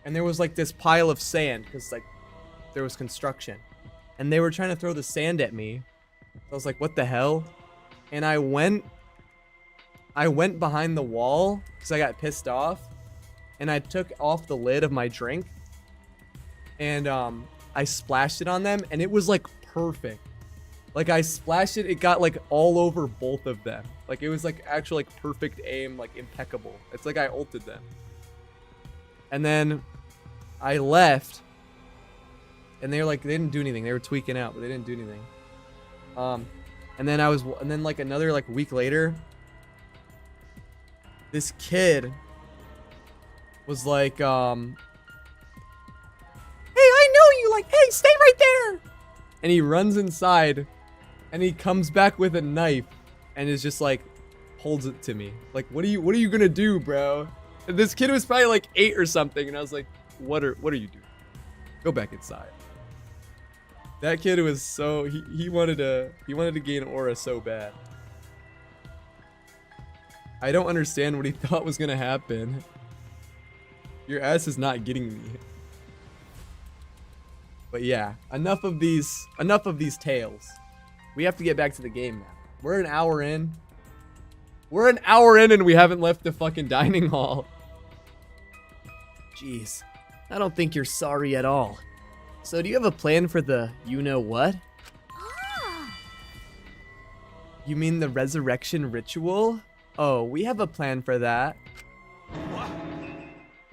and there was like this pile of sand because like there was construction, and they were trying to throw the sand at me. So I was like, what the hell? And I went behind the wall because I got pissed off, and I took off the lid of my drink, and I splashed it on them, and it was like perfect. Like I splashed it, it got like all over both of them. Like it was like actual like perfect aim, like impeccable. It's like I ulted them. And then I left, and they didn't do anything. They were tweaking out, but they didn't do anything. And then like another like week later, this kid was like, hey, I know you, like, hey, stay right there. And he runs inside, and he comes back with a knife, and is just like, holds it to me. Like, what are you gonna do, bro? And this kid was probably like 8 or something, and I was like, what are you doing? Go back inside. That kid was so he wanted to gain aura so bad. I don't understand what he thought was gonna happen. Your ass is not getting me. But yeah, enough of these tales. We have to get back to the game now. We're an hour in. And we haven't left the fucking dining hall. Jeez, I don't think you're sorry at all. So do you have a plan for the you-know-what? You mean the resurrection ritual? Oh, we have a plan for that.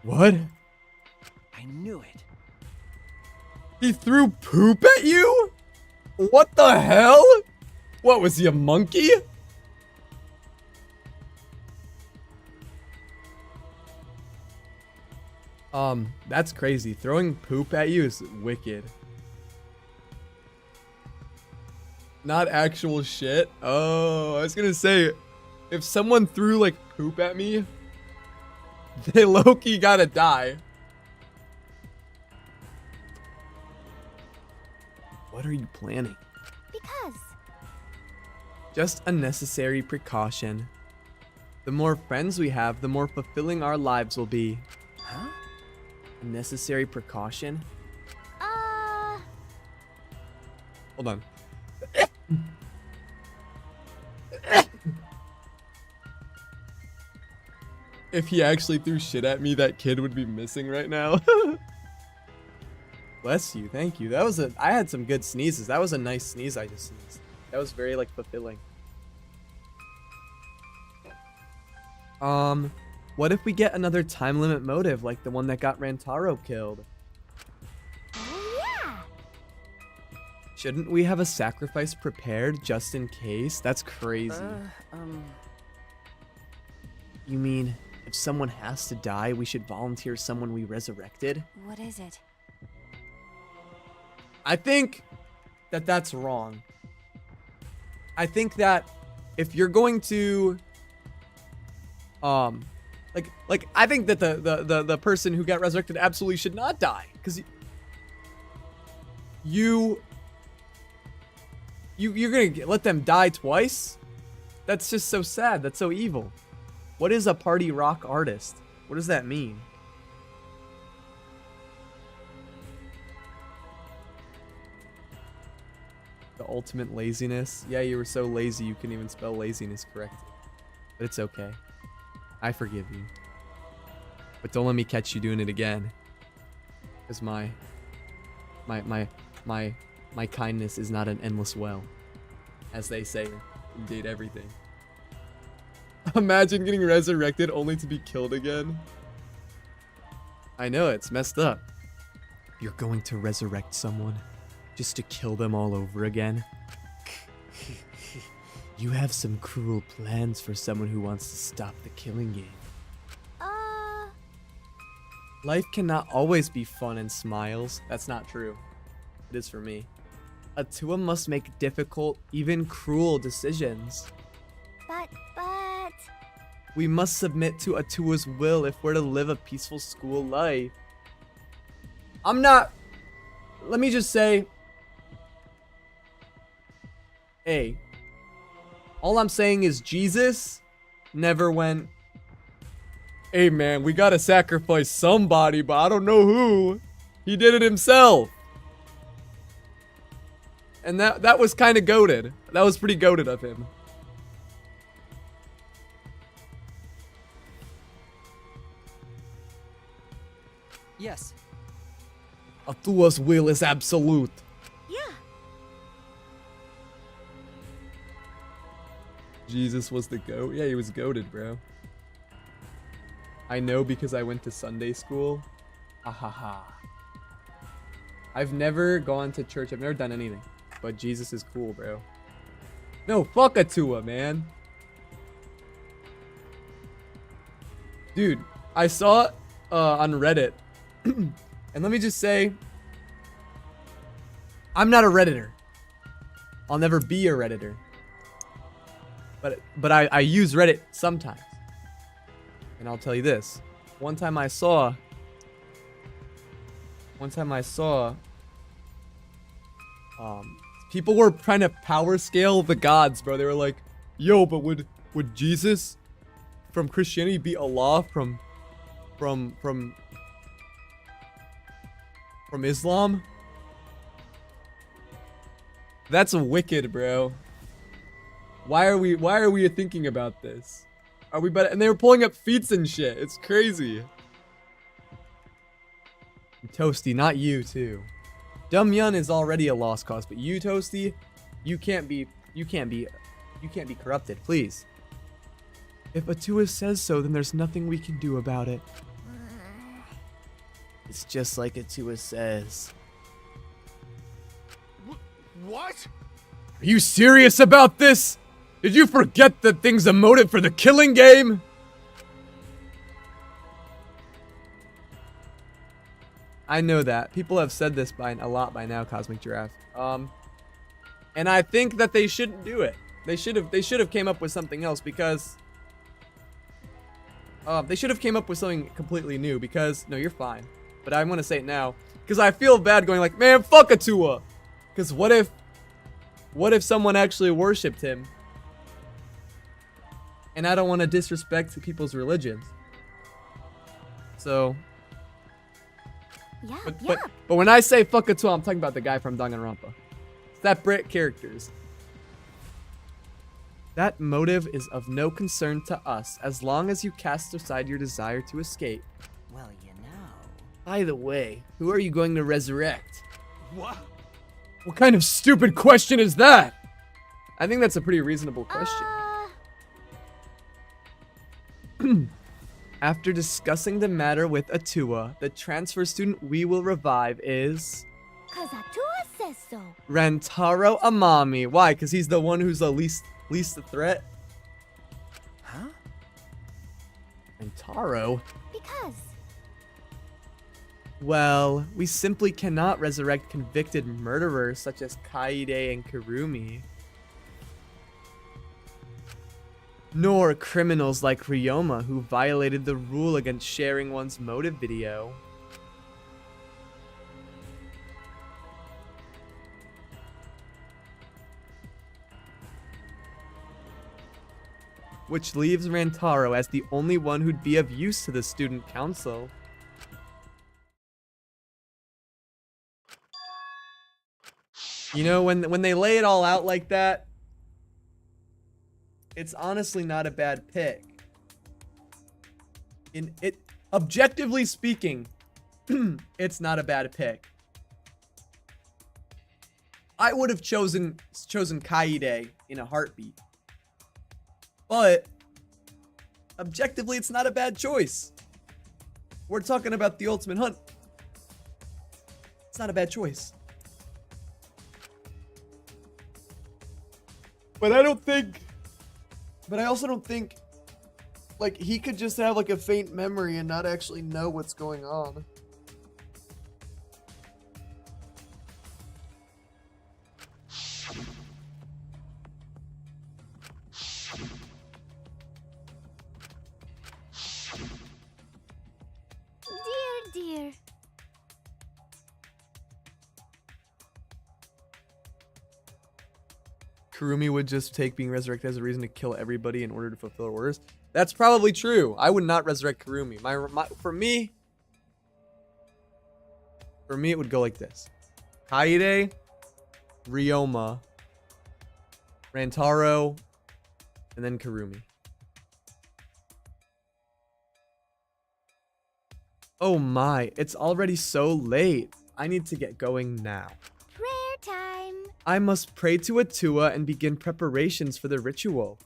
What? I knew it. He threw poop at you? What the hell? What, was he a monkey? That's crazy. Throwing poop at you is wicked. Not actual shit. Oh, I was gonna say, if someone threw like poop at me, they low-key gotta die. What are you planning? Because. Just a necessary precaution. The more friends we have, the more fulfilling our lives will be. Huh? A necessary precaution? Hold on. If he actually threw shit at me, that kid would be missing right now. Bless you, thank you. I had some good sneezes. That was a nice sneeze I just sneezed. That was very like fulfilling. What if we get another time limit motive like the one that got Rantaro killed? Oh, yeah. Shouldn't we have a sacrifice prepared just in case? That's crazy. You mean if someone has to die, we should volunteer someone we resurrected? What is it? I think that that's wrong. I think that if you're going to I think that the person who got resurrected absolutely should not die, because you're gonna let them die twice. That's just so sad. That's so evil. What is a party rock artist? What does that mean? The ultimate laziness. Yeah, you were so lazy you couldn't even spell laziness correctly. But it's okay. I forgive you. But don't let me catch you doing it again. Because my kindness is not an endless well. As they say in Date Everything. Imagine getting resurrected only to be killed again. I know, it's messed up. You're going to resurrect someone just to kill them all over again? You have some cruel plans for someone who wants to stop the killing game. Life cannot always be fun and smiles. That's not true. It is for me. Atua must make difficult, even cruel decisions. But. We must submit to Atua's will if we're to live a peaceful school life. Let me just say, hey, all I'm saying is Jesus never went, hey man, we gotta sacrifice somebody, but I don't know who. He did it himself. And that was kind of goated. That was pretty goated of him. Yes. Atua's will is absolute. Yeah. Jesus was the goat? Yeah, he was goated, bro. I know because I went to Sunday school. Ahaha. I've never gone to church. I've never done anything. But Jesus is cool, bro. No, fuck Atua, man. Dude, I saw on Reddit. And let me just say, I'm not a Redditor. I'll never be a Redditor. But I use Reddit sometimes. And I'll tell you this. One time I saw people were trying to power scale the gods, bro. They were like, yo, but would Jesus from Christianity be Allah from Islam? That's wicked, bro. Why are we thinking about this? Are we better? And they were pulling up feats and shit. It's crazy. Toasty, not you too. Dumb Yun is already a lost cause, but you, Toasty, you can't be corrupted, please. If Atua says so, then there's nothing we can do about it. It's just like Atua says. What? Are you serious about this? Did you forget that thing's a motive for the killing game? I know that. People have said this a lot by now, Cosmic Giraffe. And I think that they shouldn't do it. They should have came up with something else because they should have came up with something completely new because no, you're fine. But I want to say it now because I feel bad going like, man, fuck Atua. Because what if someone actually worshipped him? And I don't want to disrespect people's religions. So, Yeah, but when I say fuck Atua, I'm talking about the guy from Danganronpa. It's that Brit characters. That motive is of no concern to us as long as you cast aside your desire to escape. Well, you know. By the way, who are you going to resurrect? What? What kind of stupid question is that? I think that's a pretty reasonable question. After discussing the matter with Atua, the transfer student we will revive is 'Cause Atua says so. Rantaro Amami. Why? Because he's the one who's the least a threat? Huh? Rantaro? Because. Well, we simply cannot resurrect convicted murderers such as Kaide and Kurumi. Nor criminals like Ryoma who violated the rule against sharing one's motive video. Which leaves Rantaro as the only one who'd be of use to the student council. You know, when they lay it all out like that, it's honestly not a bad pick. Objectively speaking, it's not a bad pick. I would have chosen Kaide in a heartbeat. But objectively, it's not a bad choice. We're talking about the ultimate hunt. It's not a bad choice. But I also don't think, like, he could just have, like, a faint memory and not actually know what's going on. Dear. Kurumi would just take being resurrected as a reason to kill everybody in order to fulfill her orders. That's probably true. I would not resurrect Kurumi. For me, it would go like this: Kaide, Ryoma, Rantaro, and then Kurumi. Oh my, it's already so late. I need to get going now. Prayer time. I must pray to Atua and begin preparations for the ritual.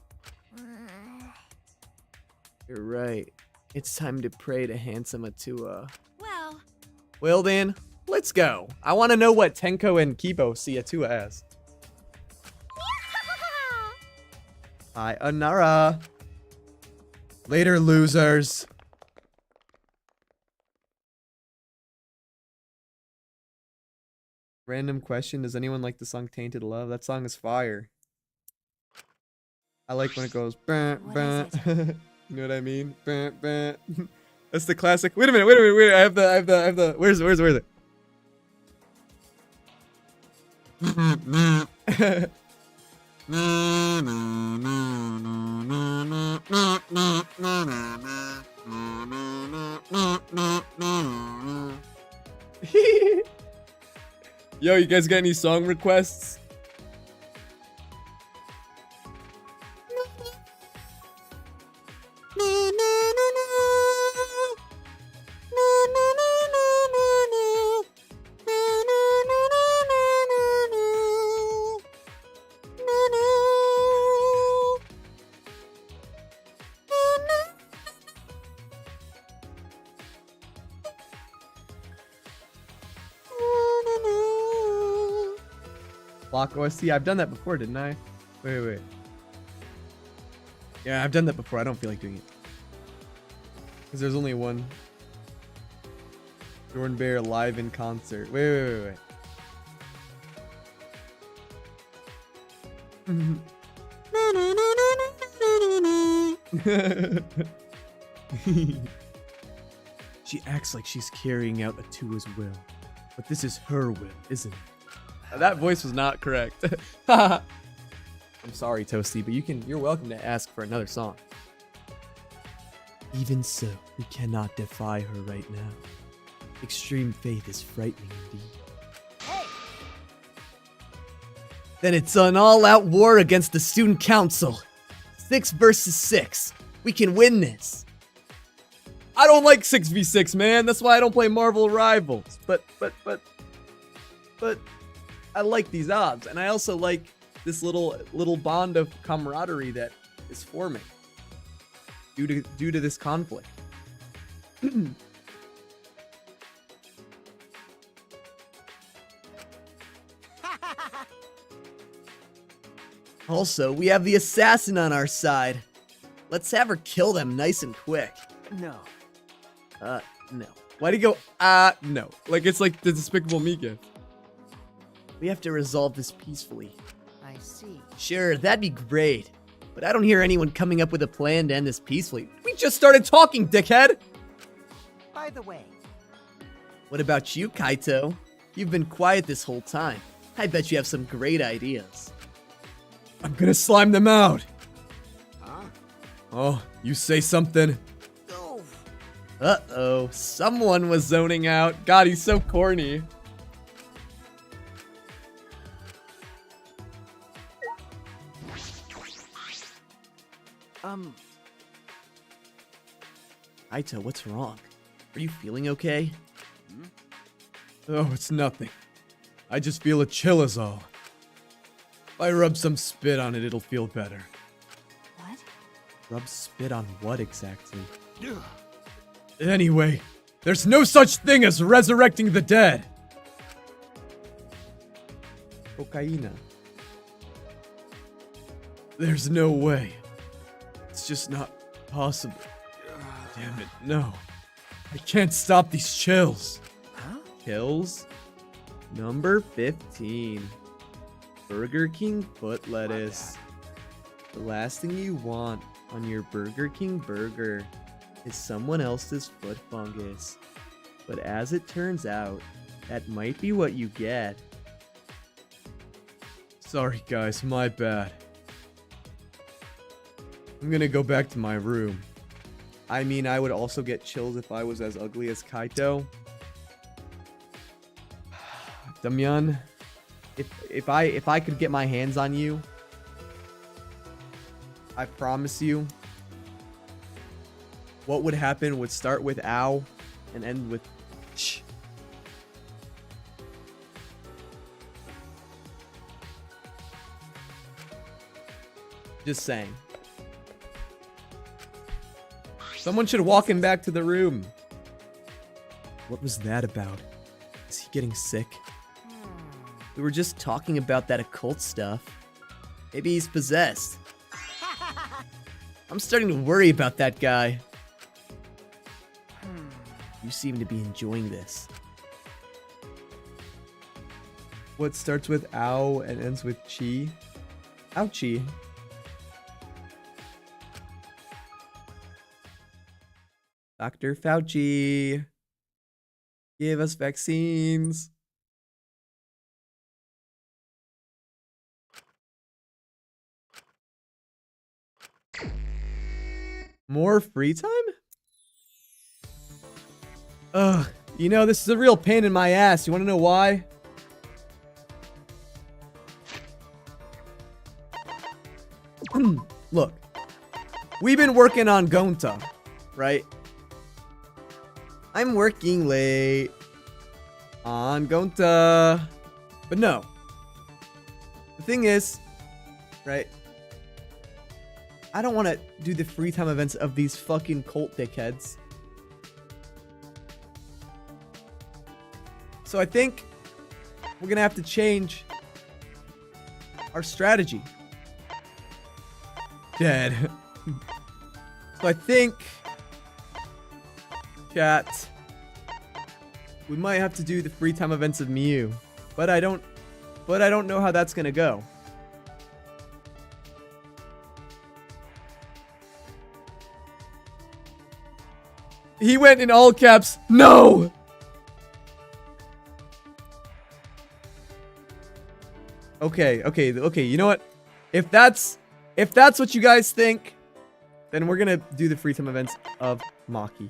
You're right. It's time to pray to handsome Atua. Well then, let's go. I want to know what Tenko and Kibo see Atua as. Hi, Anara. Later, losers. Random question. Does anyone like the song Tainted Love? That song is fire. I like when it goes bah, bah. You know what I mean? Bah, bah. That's the classic. Wait a minute. I have the where's it? Yo, you guys got any song requests? Block OST. I've done that before, didn't I? Wait. Yeah, I've done that before. I don't feel like doing it. Because there's only one. Jordan Bear live in concert. Wait. She acts like she's carrying out Atua's will, but this is her will, isn't it? That voice was not correct. I'm sorry, Toasty, but you're welcome to ask for another song. Even so, we cannot defy her right now. Extreme faith is frightening indeed. Then it's an all-out war against the student council. 6 versus 6. We can win this. I don't like 6v6, man. That's why I don't play Marvel Rivals. But I like these odds, and I also like this little bond of camaraderie that is forming due to this conflict. Also, we have the assassin on our side. Let's have her kill them nice and quick. No. No. Why'd he go, no? Like it's like the Despicable Me gift. We have to resolve this peacefully. I see. Sure, that'd be great. But I don't hear anyone coming up with a plan to end this peacefully. We just started talking, dickhead! By the way, What about you, Kaito? You've been quiet this whole time. I bet you have some great ideas. I'm gonna slime them out. Huh? Oh, you say something. oh, Uh-oh, someone was zoning out. God, he's so corny. Kaito, what's wrong? Are you feeling okay? Oh, it's nothing. I just feel a chill is all. If I rub some spit on it, it'll feel better. What? Rub spit on what exactly? Anyway, there's no such thing as resurrecting the dead. Cocaina. There's no way. It's just not possible. Damn it, no. I can't stop these chills. huh? Chills? Number 15. Burger King foot lettuce. The last thing you want on your Burger King burger is someone else's foot fungus. But as it turns out, that might be what you get. Sorry guys, my bad. I'm gonna go back to my room. I mean, I would also get chills if I was as ugly as Kaito. Damyan, if I could get my hands on you, I promise you, what would happen would start with ow and end with ch. Just saying. Someone should walk him back to the room. What was that about? Is he getting sick? We were just talking about that occult stuff. Maybe he's possessed. I'm starting to worry about that guy. You seem to be enjoying this. What starts with ow and ends with chi? Ouchie. Dr. Fauci, give us vaccines. More free time? Ugh, you know, this is a real pain in my ass. You want to know why? Look, we've been working on Gonta, right? I'm working late on Gonta. But no. The thing is, right? I don't want to do the free time events of these fucking cult dickheads. So I think we're gonna have to change our strategy. Dead. So I think, chat, we might have to do the free time events of Mew, but I don't know how that's gonna go. He went in all caps. No. Okay. You know what? If that's what you guys think, then we're gonna do the free time events of Maki.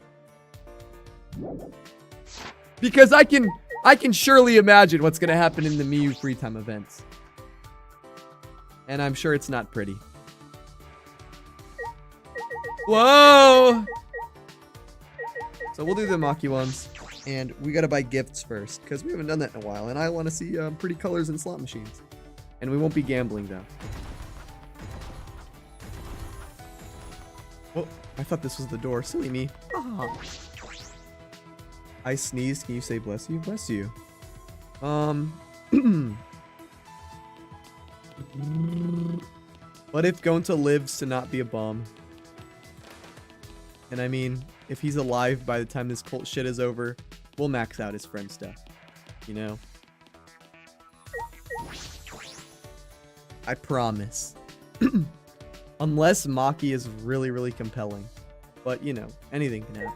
Because I can surely imagine what's gonna happen in the Miyu free time events. And I'm sure it's not pretty. Whoa! So we'll do the Maki ones. And we gotta buy gifts first, because we haven't done that in a while. And I want to see pretty colors and slot machines. And we won't be gambling, though. Oh, I thought this was the door. Silly me. Oh. I sneezed. Can you say bless you? Bless you. What if Gonta lives to not be a bum? And I mean, if he's alive by the time this cult shit is over, we'll max out his friend stuff. You know? I promise. Unless Maki is really, really compelling. But, you know, anything can happen.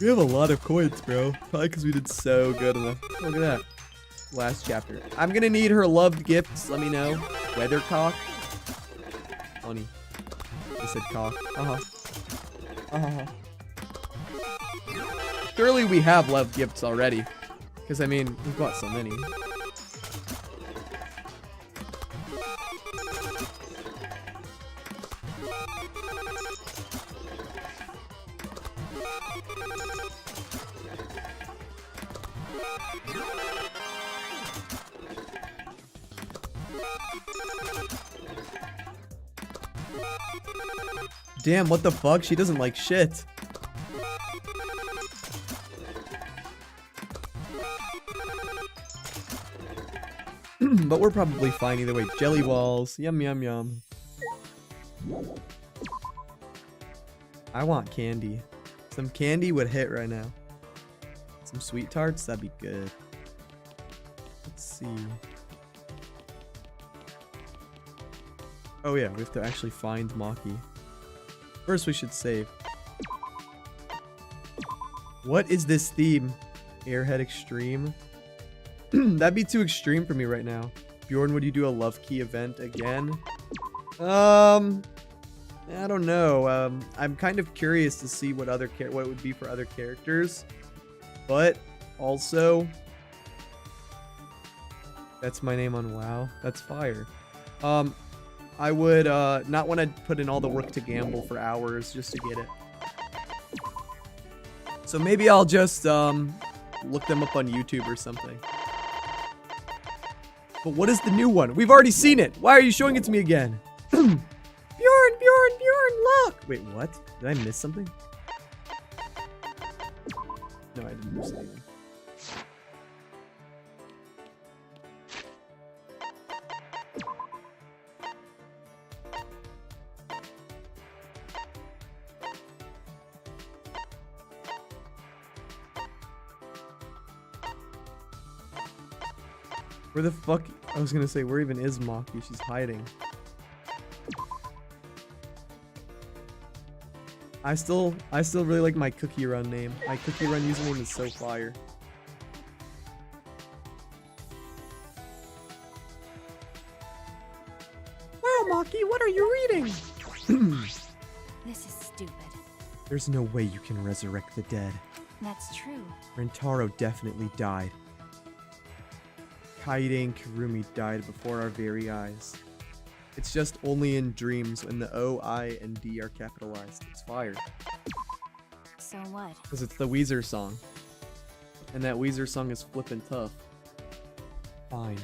We have a lot of coins, bro. Probably because we did so good on the... Look at that. Last chapter. I'm gonna need her loved gifts. Let me know. Weathercock. Honey. I said cock. Surely we have loved gifts already. Because, I mean, we've bought so many. Damn, what the fuck? She doesn't like shit. But we're probably fine either way. Jelly balls. Yum, yum, yum. I want candy. Some candy would hit right now. Some sweet tarts? That'd be good. Let's see. Oh yeah, we have to actually find Maki. First, we should save. What is this theme? Airhead Extreme? That'd be too extreme for me right now. Bjorn, would you do a Love Key event again? I don't know. I'm kind of curious to see what what it would be for other characters. But also, that's my name on WoW. That's fire. I would not want to put in all the work to gamble for hours just to get it. So maybe I'll just look them up on YouTube or something. But what is the new one? We've already seen it. Why are you showing it to me again? Bjorn, look! Wait, what? Did I miss something? No, I didn't miss anything. Where the fuck? I was gonna say, where even is Maki? She's hiding. I still really like my Cookie Run name. My Cookie Run username is so fire. Wow, Maki, what are you reading? This is stupid. There's no way you can resurrect the dead. That's true. Rentaro definitely died. Kaide and Kirumi died before our very eyes. It's just only in dreams when the O, I, and D are capitalized. It's fire. So what? Because it's the Weezer song. And that Weezer song is flippin' tough. Fine.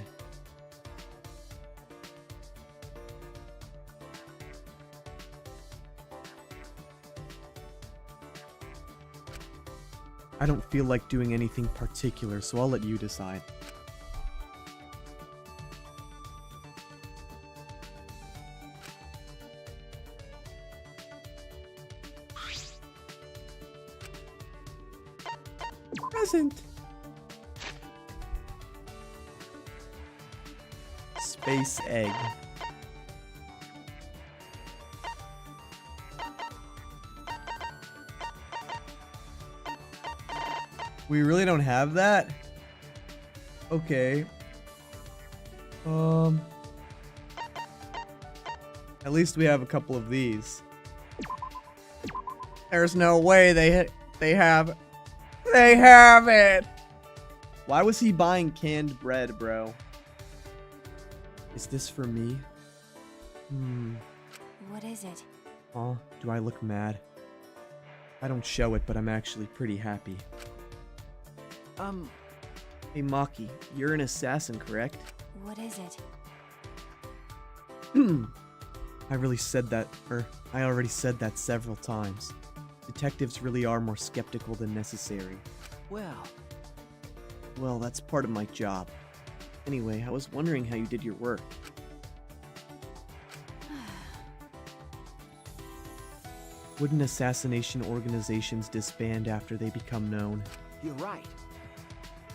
I don't feel like doing anything particular, so I'll let you decide. Present. Space egg. We really don't have that? Okay. At least we have a couple of these. There's no way they have it. Why was he buying canned bread, bro? Is this for me? What is it? Oh, do I look mad? I don't show it, but I'm actually pretty happy. Hey Maki, you're an assassin, correct? What is it? I already said that several times. Detectives really are more skeptical than necessary. Well, that's part of my job. Anyway, I was wondering how you did your work. Wouldn't assassination organizations disband after they become known? You're right.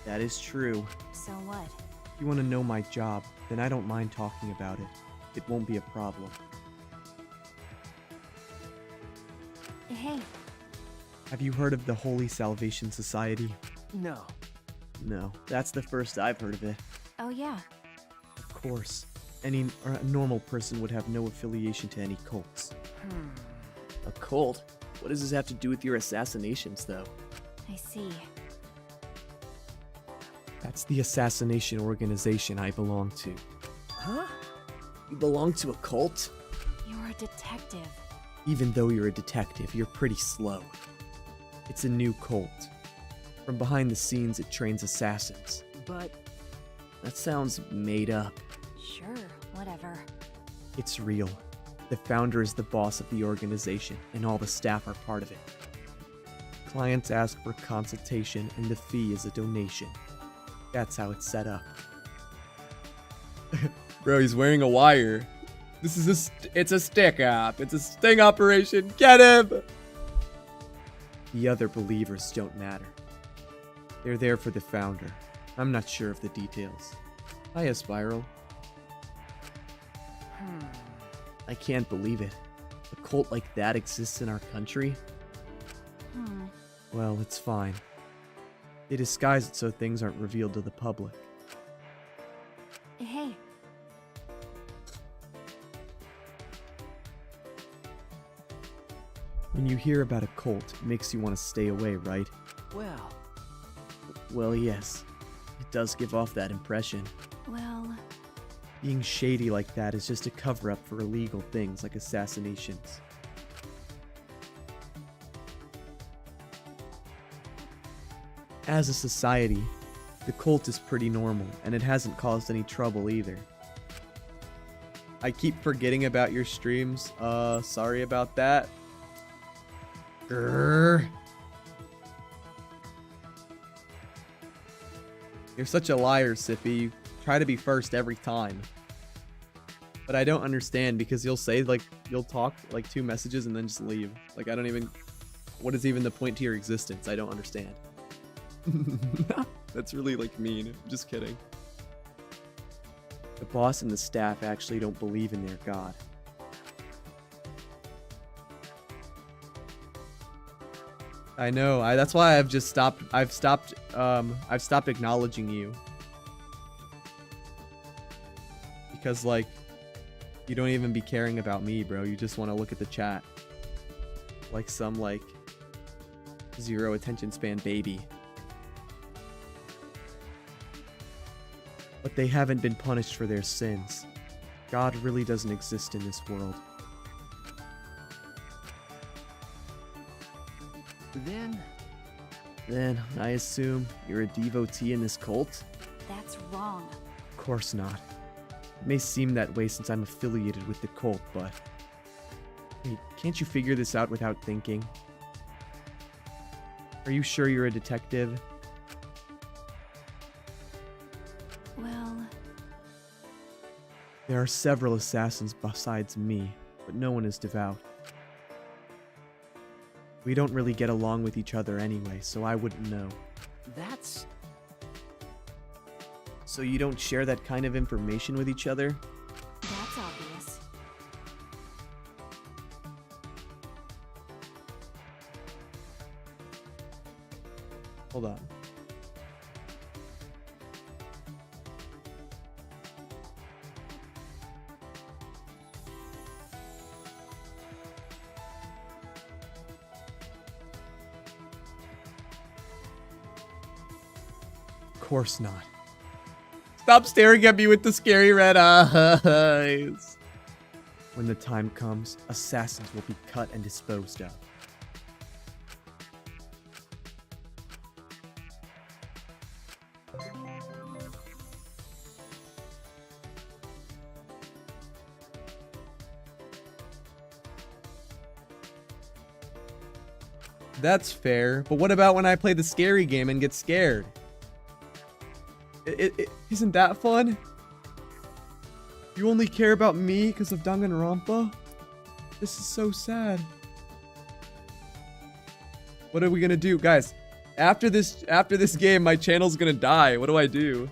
That is true. So what? If you want to know my job, then I don't mind talking about it. It won't be a problem. Hey, Have you heard of the Holy Salvation Society? No. No, that's the first I've heard of it. oh yeah. Of course. A normal person would have no affiliation to any cults. A cult? What does this have to do with your assassinations, though? I see. That's the assassination organization I belong to. Huh? You belong to a cult? You're a detective. Even though you're a detective, you're pretty slow. It's a new cult. From behind the scenes, it trains assassins. But That sounds made up. Sure, whatever. It's real. The founder is the boss of the organization, and all the staff are part of it. Clients ask for consultation, and the fee is a donation. That's how it's set up. Bro, he's wearing a wire. It's a stick up. It's a sting operation. Get him! The other believers don't matter. They're there for the founder. I'm not sure of the details. Hiya, Spiral. I can't believe it. A cult like that exists in our country? Well, it's fine. They disguise it so things aren't revealed to the public. Hey, When you hear about a cult, it makes you want to stay away, right? Well, yes. It does give off that impression. well, Being shady like that is just a cover-up for illegal things like assassinations. As a society, the cult is pretty normal, and it hasn't caused any trouble either. I keep forgetting about your streams. Sorry about that. Grrr. You're such a liar, Sippy. You try to be first every time. But I don't understand because you'll say, you'll talk, 2 messages and then just leave. I don't even... What is even the point to your existence? I don't understand. That's really, mean. I'm just kidding. The boss and the staff actually don't believe in their god. I know. That's why I've stopped acknowledging you. Because, you don't even be caring about me, bro. You just want to look at the chat. Like some, 0 attention span baby. But they haven't been punished for their sins. God really doesn't exist in this world. Then, I assume you're a devotee in this cult? that's wrong. Of course not. It may seem that way since I'm affiliated with the cult, but... Wait, can't you figure this out without thinking? Are you sure you're a detective? Well, There are several assassins besides me, but no one is devout. We don't really get along with each other anyway, so I wouldn't know. That's... So you don't share that kind of information with each other? That's obvious. Hold on. Of course not. Stop staring at me with the scary red eyes. When the time comes, assassins will be cut and disposed of. That's fair, but what about when I play the scary game and get scared? Isn't that fun? You only care about me because of Danganronpa? This is so sad. What are we gonna do? Guys, after this game, my channel's gonna die. What do I do?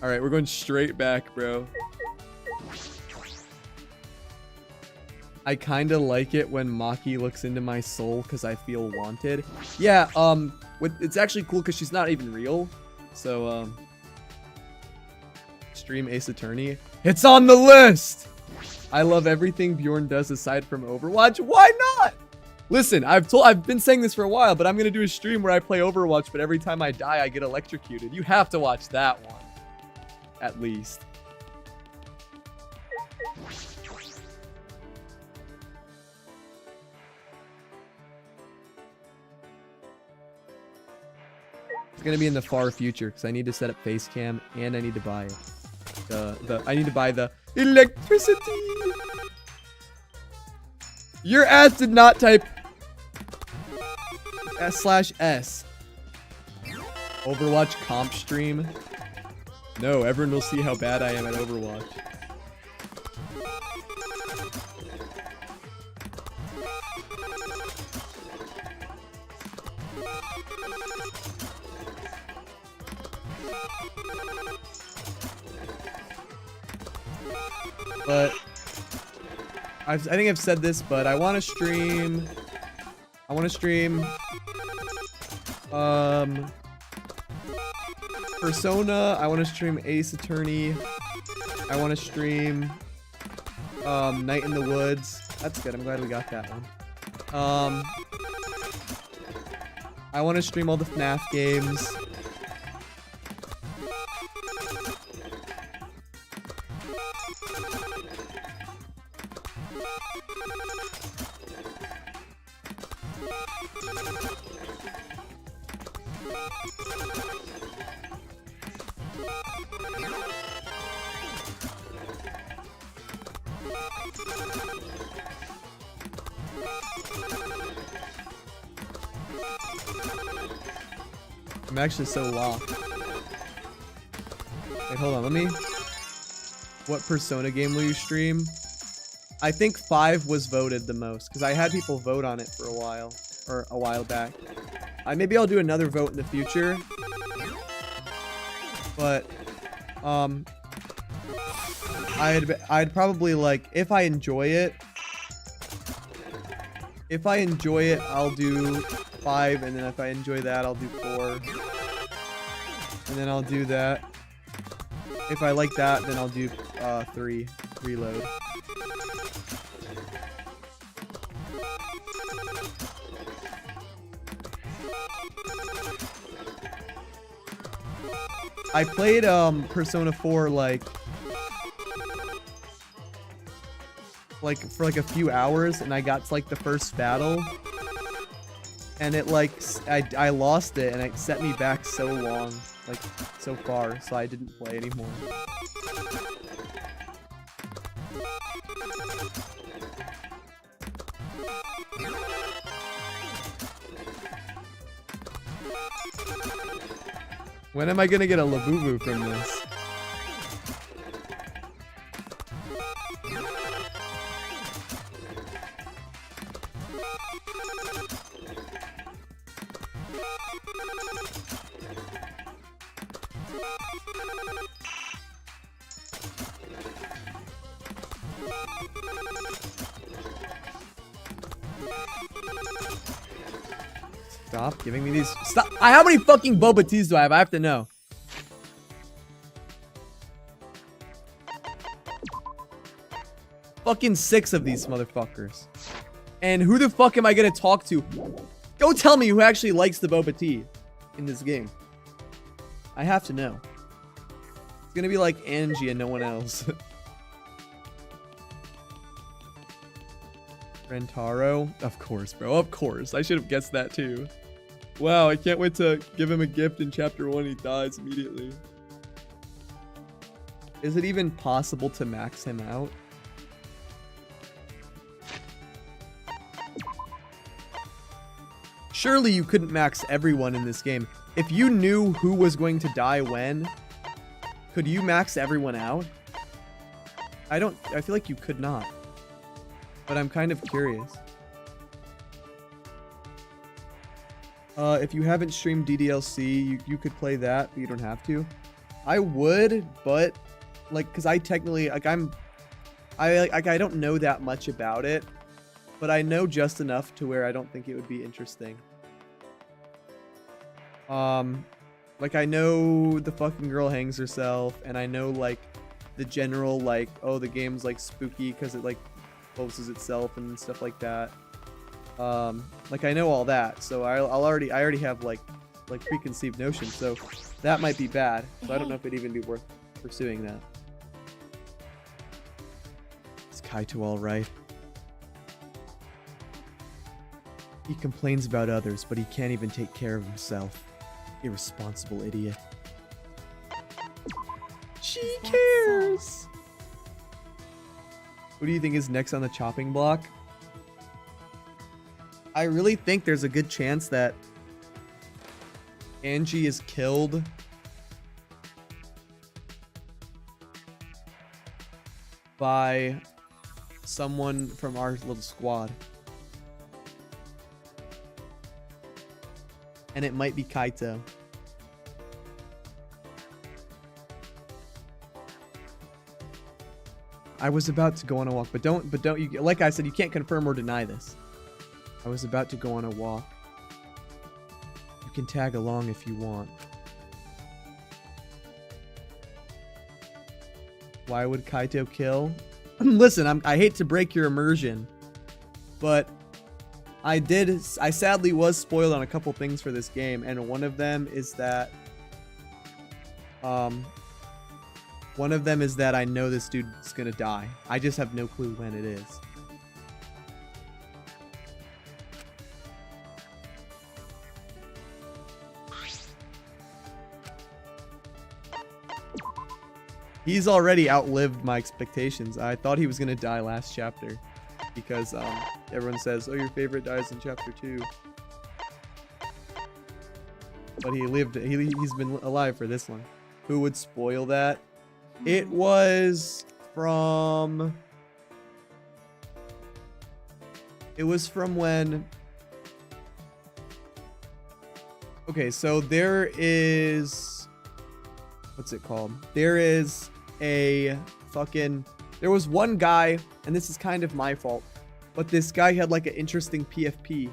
Alright, we're going straight back, bro. I kinda like it when Maki looks into my soul because I feel wanted. Yeah, it's actually cool because she's not even real. So, stream Ace Attorney. It's on the list! I love everything Bjorn does aside from Overwatch. Why not? Listen, I've been saying this for a while, but I'm gonna do a stream where I play Overwatch, but every time I die, I get electrocuted. You have to watch that one. At least. It's gonna be in the far future because I need to set up face cam and I need to buy it. I need to buy the electricity. Your ass did not type /S. Overwatch comp stream. No, everyone will see how bad I am at Overwatch. But I think I've said this, but I want to stream. Persona. I want to stream Ace Attorney. I want to stream Night in the Woods. That's good. I'm glad we got that one. I want to stream all the FNAF games. I'm actually so lost. Wait, hold on, let me... What Persona game will you stream? I think 5 was voted the most, because I had people vote on it for a while. Or a while back. Maybe I'll do another vote in the future. But, I'd probably, like, if I enjoy it, I'll do 5, and then if I enjoy that, I'll do 4. And then I'll do that. If I like that, then I'll do 3. Reload. I played Persona 4 for like a few hours, and I got to like the first battle, and it like I lost it, and it set me back so long, like so far, so I didn't play anymore. When am I gonna get a Labubu from this? Stop giving me these. Stop. How many fucking boba teas do I have? I have to know. Fucking 6 of these motherfuckers. And who the fuck am I gonna talk to? Go tell me who actually likes the boba tea in this game. I have to know. It's gonna be like Angie and no one else. Rentaro? Of course, bro. Of course. I should have guessed that too. Wow, I can't wait to give him a gift in chapter 1. He dies immediately. Is it even possible to max him out? Surely you couldn't max everyone in this game. If you knew who was going to die when, could you max everyone out? I feel like you could not. But I'm kind of curious. If you haven't streamed DDLC, you could play that, but you don't have to. I would, but like, cause I technically, like, I don't know that much about it, but I know just enough to where I don't think it would be interesting. Like, I know the fucking girl hangs herself, and I know like the general like, oh, the game's like spooky because it like poses itself and stuff like that. Like, I know all that, so I already have like preconceived notions, so that might be bad. So I don't know if it'd even be worth pursuing that. Is Kaito all right? He complains about others, but he can't even take care of himself. Irresponsible idiot. She cares. Who do you think is next on the chopping block? I really think there's a good chance that Angie is killed by someone from our little squad. And it might be Kaito. I was about to go on a walk, but don't you, like I said, you can't confirm or deny this. I was about to go on a walk. You can tag along if you want. Why would Kaito kill? Listen, I hate to break your immersion, but I sadly was spoiled on a couple things for this game, and one of them is that I know this dude's gonna die. I just have no clue when it is. He's already outlived my expectations. I thought he was gonna die last chapter because everyone says, "Oh, your favorite dies in chapter 2." But he lived. He's been alive for this one. Who would spoil that? It was from. It was from when. Okay, so there is. What's it called? There is a fucking. There was one guy, and this is kind of my fault, but this guy had like an interesting PFP.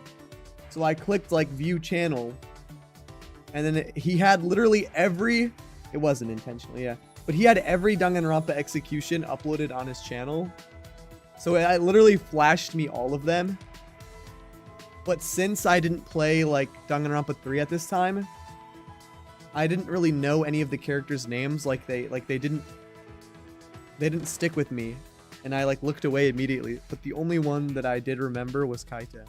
So I clicked like view channel, and then he had literally every. It wasn't intentional, yeah. But he had every Danganronpa execution uploaded on his channel. So it literally flashed me all of them. But since I didn't play like Danganronpa 3 at this time, I didn't really know any of the characters' names. Like they didn't stick with me, and I like looked away immediately. But the only one that I did remember was Kaito.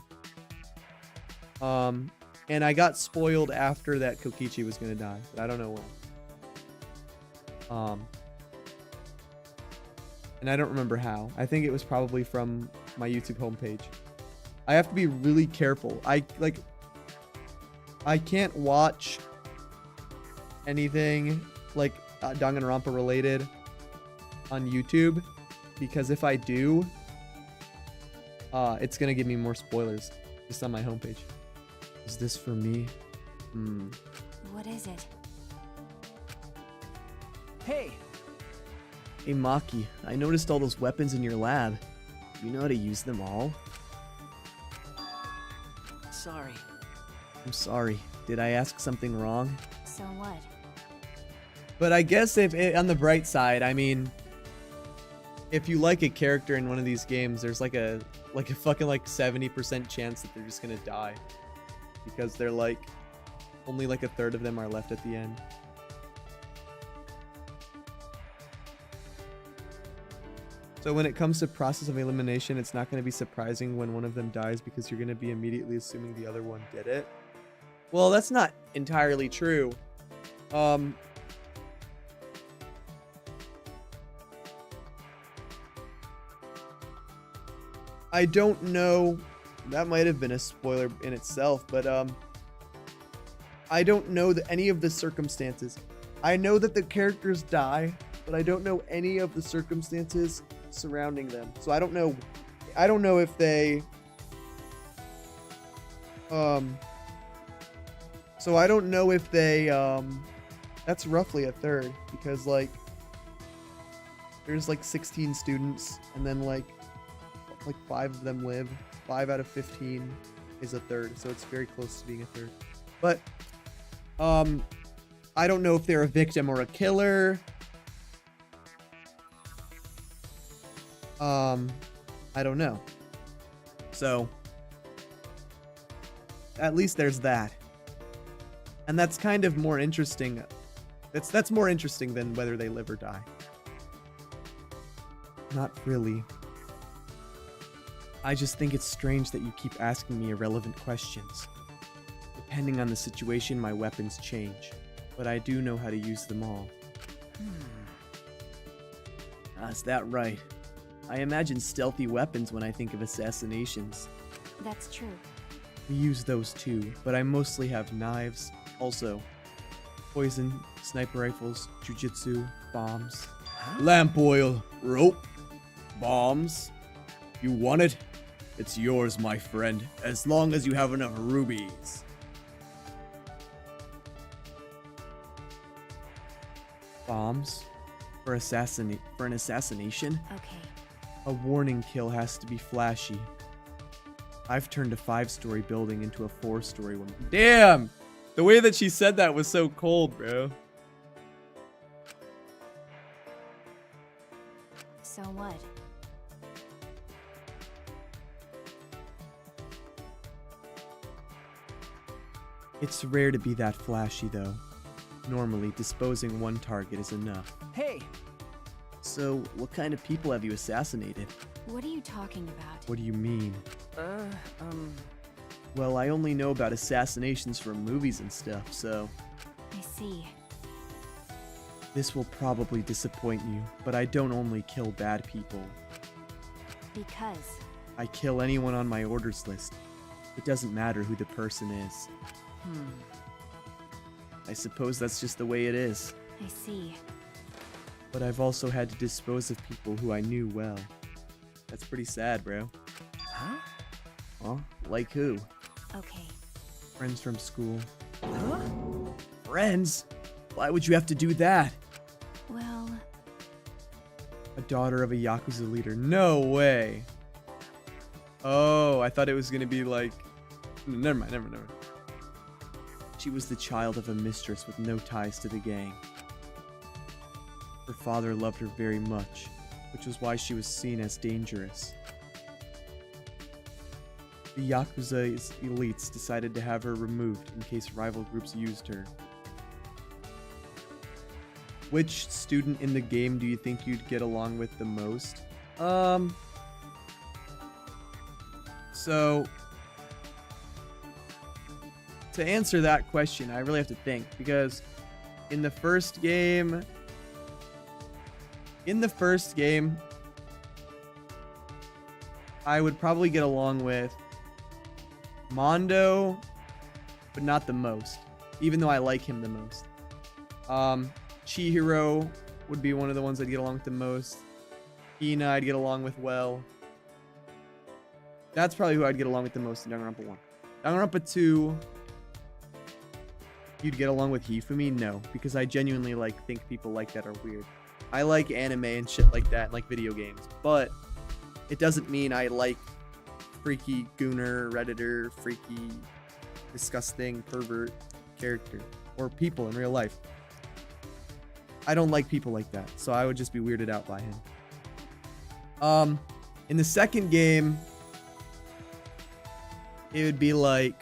And I got spoiled after that Kokichi was gonna die, but I don't know when. And I don't remember how. I think it was probably from my YouTube homepage. I have to be really careful. I can't watch anything like Danganronpa related on YouTube, because if I do, it's gonna give me more spoilers just on my homepage. Is this for me? What is it? Hey, Hey Maki, I noticed all those weapons in your lab. Do you know how to use them all? sorry. I'm sorry. Did I ask something wrong? So what? But I guess if on the bright side, I mean, if you like a character in one of these games, there's like a fucking like 70% chance that they're just gonna die. Because they're like, only like a third of them are left at the end. So when it comes to process of elimination, it's not going to be surprising when one of them dies because you're going to be immediately assuming the other one did it. Well, that's not entirely true. I don't know. That might have been a spoiler in itself, but I don't know any of the circumstances. I know that the characters die, but I don't know any of the circumstances surrounding them. So I don't know if they that's roughly a third, because like there's like 16 students and then like 5 of them live. 5 out of 15 is a third, so it's very close to being a third. But I don't know if they're a victim or a killer. I don't know. So at least there's that. And that's kind of more interesting. That's more interesting than whether they live or die. Not really. I just think it's strange that you keep asking me irrelevant questions. Depending on the situation, my weapons change. But I do know how to use them all. Is that right? I imagine stealthy weapons when I think of assassinations. That's true. We use those too, but I mostly have knives. Also, poison, sniper rifles, jujitsu, bombs. Lamp oil, rope, bombs. You want it? It's yours, my friend, as long as you have enough rubies. Bombs? For an assassination? Okay. A warning kill has to be flashy. I've turned a 5-story building into a 4-story one. Damn! The way that she said that was so cold, bro. So what? It's rare to be that flashy, though. Normally, disposing one target is enough. Hey, So, what kind of people have you assassinated? What are you talking about? What do you mean? Well, I only know about assassinations from movies and stuff, so I see. this will probably disappoint you, but I don't only kill bad people. Because. I kill anyone on my orders list. It doesn't matter who the person is. I suppose that's just the way it is. I see. But I've also had to dispose of people who I knew well. That's pretty sad, bro. huh? Huh? Like who? Okay. Friends from school. Huh? Friends? Why would you have to do that? Well, A daughter of a Yakuza leader. No way. Oh, I thought it was gonna be like... Never mind. She was the child of a mistress with no ties to the gang. Her father loved her very much, which was why she was seen as dangerous. The Yakuza's elites decided to have her removed in case rival groups used her. Which student in the game do you think you'd get along with the most? So, to answer that question, I really have to think, because in the first game, I would probably get along with Mondo, but not the most, even though I like him the most. Chihiro would be one of the ones I'd get along with the most. Ina I'd get along with well. That's probably who I'd get along with the most in Danganronpa 1. Danganronpa 2, you'd get along with Hifumi? No, because I genuinely like think people like that are weird. I like anime and shit like that, like video games, but it doesn't mean I like freaky gooner, redditor, freaky, disgusting, pervert character or people in real life. I don't like people like that, so I would just be weirded out by him. In the second game, it would be like,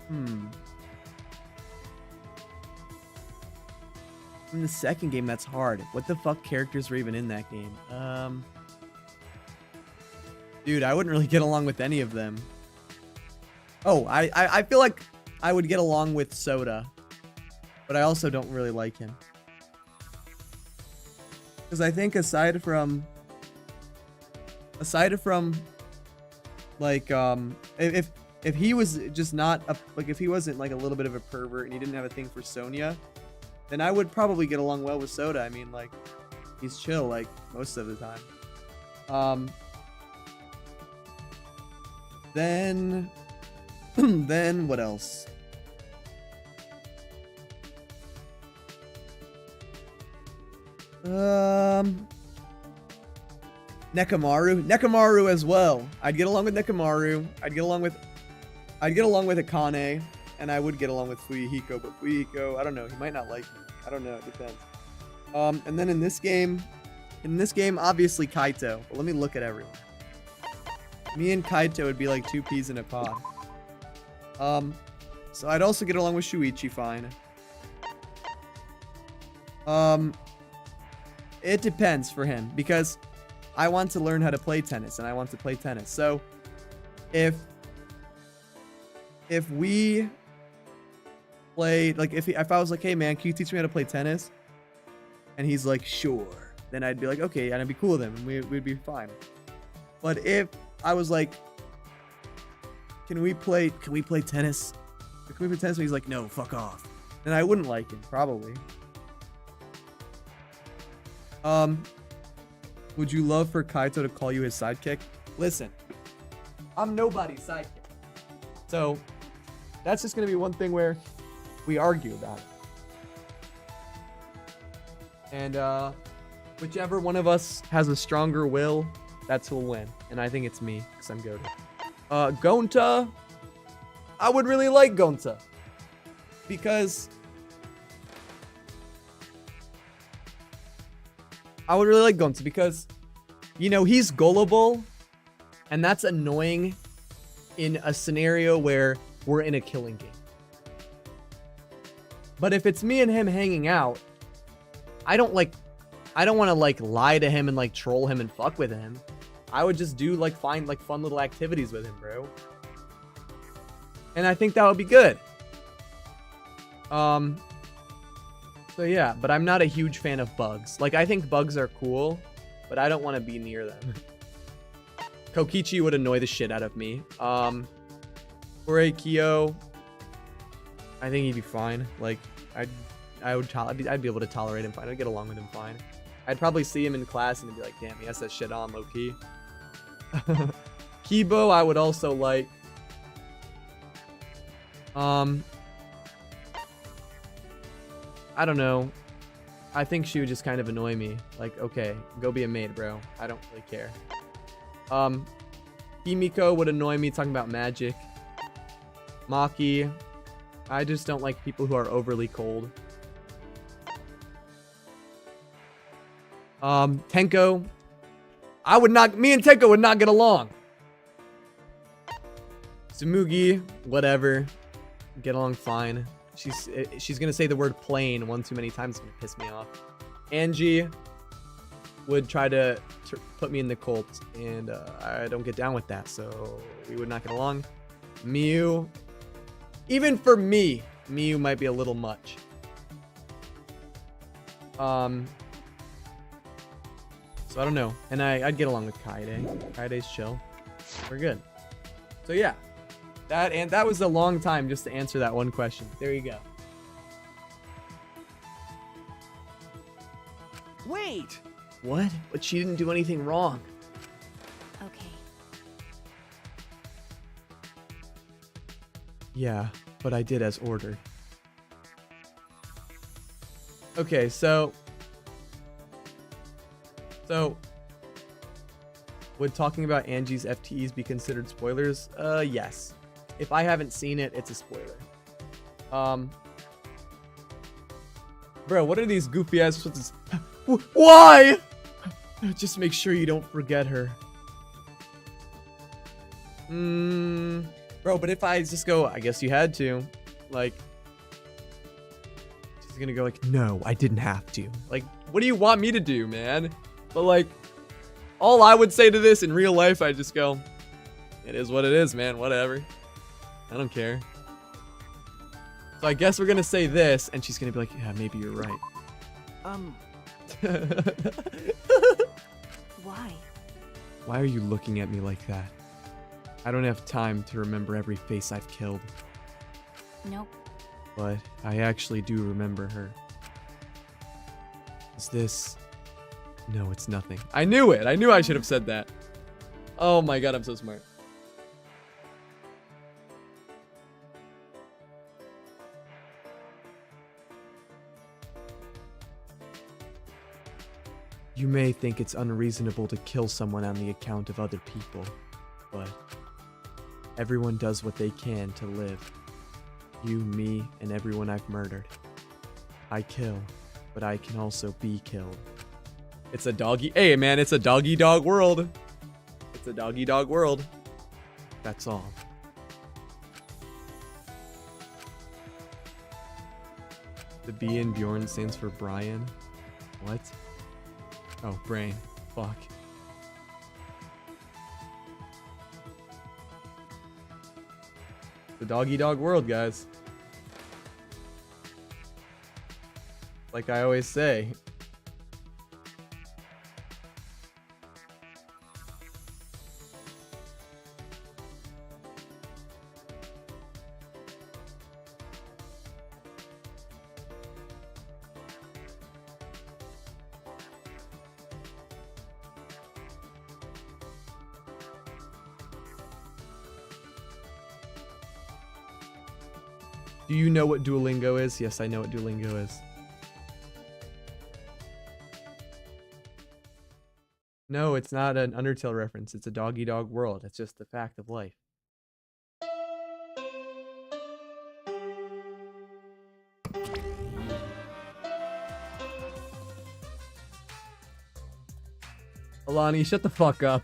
in the second game, that's hard. What the fuck characters were even in that game? Dude, I wouldn't really get along with any of them. Oh, I feel like I would get along with Soda, but I also don't really like him. Because I think aside from like if he was just not a, like if he wasn't like a little bit of a pervert and he didn't have a thing for Sonya, then I would probably get along well with Soda. I mean, like, he's chill like most of the time. Then then what else? Nekamaru as well. I'd get along with Nekamaru. I'd get along with Akane, and I would get along with Fuyuhiko, but Fuyuhiko, I don't know, he might not like me. I don't know, it depends. And then in this game, obviously Kaito. But let me look at everyone. Me and Kaito would be like two peas in a pod. So I'd also get along with Shuichi fine. It depends for him, because I want to learn how to play tennis, and I want to play tennis. So if we play, like, if I was like, hey man, can you teach me how to play tennis? And he's like, sure. Then I'd be like, okay, and I'd be cool with him, and we'd be fine. But if I was like, can we play tennis? Can we play tennis? And he's like, no, fuck off. Then I wouldn't like him, probably. Would you love for Kaito to call you his sidekick? Listen, I'm nobody's sidekick. So that's just going to be one thing where we argue about it. And whichever one of us has a stronger will, that's who'll win. And I think it's me, because I'm goated. Gonta, I would really like Gonta, because you know, he's gullible, and that's annoying in a scenario where we're in a killing game. But if it's me and him hanging out, I don't want to like lie to him and like troll him and fuck with him. I would just do like find like fun little activities with him, bro. And I think that would be good. So yeah, but I'm not a huge fan of bugs. Like, I think bugs are cool, but I don't want to be near them. Kokichi would annoy the shit out of me. Kyo, I think he'd be fine. Like, I'd be able to tolerate him fine. I'd get along with him fine. I'd probably see him in class and be like, damn, he has that shit on low key. Kibo, I would also like. I don't know. I think she would just kind of annoy me. Like, okay, go be a maid, bro. I don't really care. Himiko would annoy me talking about magic. Maki, I just don't like people who are overly cold. Tenko, me and Tenko would not get along. Tsumugi, whatever. Get along fine. She's gonna say the word plane one too many times. It's gonna piss me off. Angie would try to put me in the cult, and I don't get down with that, so we would not get along. Miu, even for me, Miu might be a little much. So I don't know, and I'd get along with Kaede. Kaide's chill. We're good. So yeah. That was a long time just to answer that one question. There you go. Wait! What? But she didn't do anything wrong. Okay. Yeah, but I did as ordered. Okay, so would talking about Angie's FTEs be considered spoilers? Yes. If I haven't seen it, it's a spoiler. Bro, what are these goofy ass Why? Just make sure you don't forget her. Bro, but if I just go, I guess you had to. Like, she's gonna go like, no, I didn't have to. Like, what do you want me to do, man? But like, all I would say to this in real life, I just go, it is what it is, man. Whatever. I don't care. So I guess we're gonna say this, and she's gonna be like, yeah, maybe you're right. Why? Why are you looking at me like that? I don't have time to remember every face I've killed. Nope. But I actually do remember her. Is this... No, it's nothing. I knew it! I knew I should have said that. Oh my god, I'm so smart. You may think it's unreasonable to kill someone on the account of other people, but everyone does what they can to live. You, me, and everyone I've murdered. I kill, but I can also be killed. It's a doggy... Hey, man, it's a doggy-dog world. It's a doggy-dog world. That's all. The B in Bjorn stands for Brian. What? Oh, brain. Fuck. The doggy-dog world, guys. Like I always say. Do you know what Duolingo is? Yes, I know what Duolingo is. No, it's not an Undertale reference. It's a doggy-dog world. It's just the fact of life. Alani, shut the fuck up.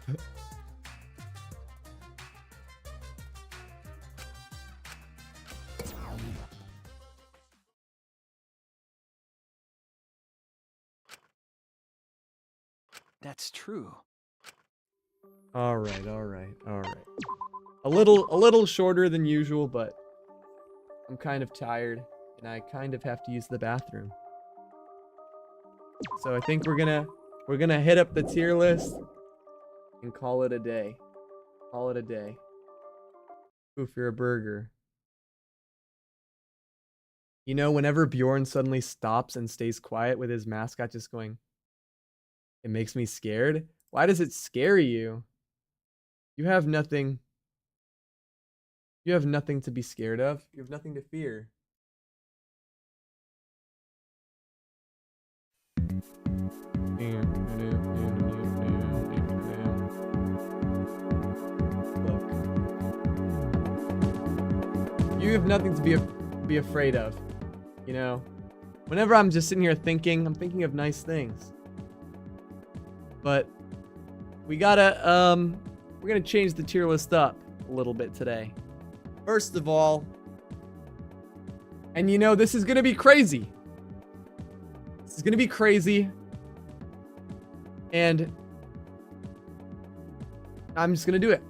That's true. All right. A little shorter than usual, but I'm kind of tired and I kind of have to use the bathroom. So I think we're gonna hit up the tier list and call it a day. Call it a day. Oof, you're a burger. You know, whenever Bjorn suddenly stops and stays quiet with his mascot just going, it makes me scared. Why does it scare you? You have nothing. You have nothing to be scared of. You have nothing to fear. Look. You have nothing to be afraid of. You know? Whenever I'm just sitting here thinking, I'm thinking of nice things. But we gotta, we're gonna change the tier list up a little bit today. First of all, and you know, this is gonna be crazy. This is gonna be crazy. And I'm just gonna do it.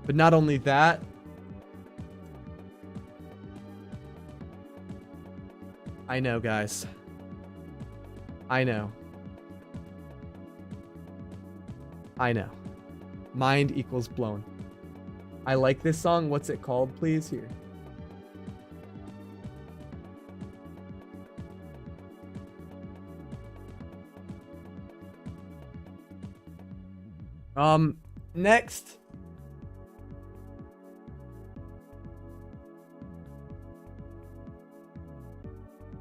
But not only that, I know, guys. I know. Mind equals blown. I like this song. What's it called, please? Here. Next.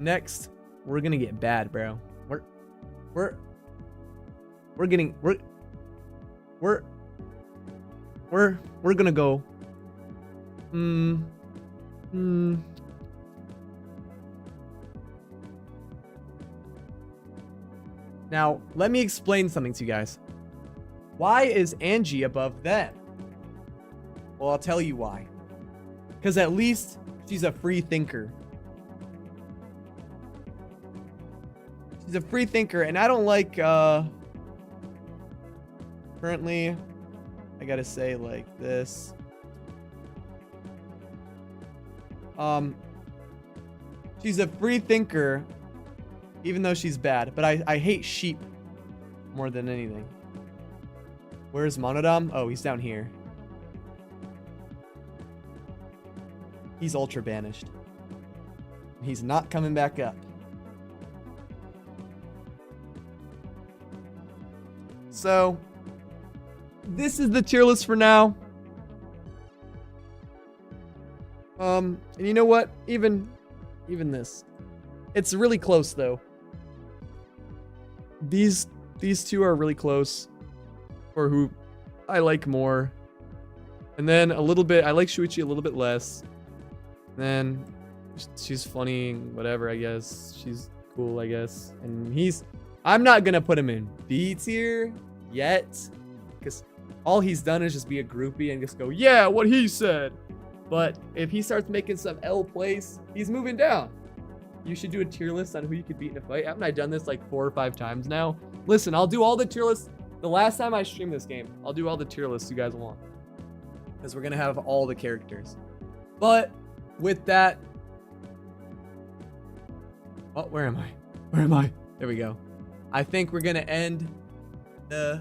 Next, we're gonna get bad, bro. We're gonna go. Now, let me explain something to you guys. Why is Angie above them? Well, I'll tell you why. Because at least she's a free thinker. She's a free thinker, and I don't like, currently, I gotta say like this. She's a free thinker, even though she's bad, but I hate sheep more than anything. Where's Monodam? Oh, he's down here. He's ultra banished. He's not coming back up. So, this is the tier list for now. And you know what? Even this. It's really close though. These two are really close for who I like more. And then a little bit, I like Shuichi a little bit less. Then she's funny, whatever, I guess. She's cool, I guess. And I'm not gonna put him in B tier yet, because all he's done is just be a groupie and just go, yeah, what he said. But if he starts making some L plays, he's moving down. You should do a tier list on who you could beat in a fight. Haven't I done this like 4 or 5 times now? Listen, I'll do all the tier lists. The last time I streamed this game, I'll do all the tier lists you guys want, because we're gonna have all the characters. But with that, oh, where am I? Where am I? There we go. I think we're gonna end the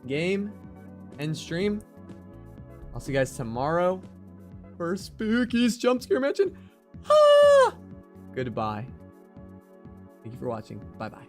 game and stream. I'll see you guys tomorrow for Spooky's jump scare mention. Ah! Goodbye. Thank you for watching. Bye bye.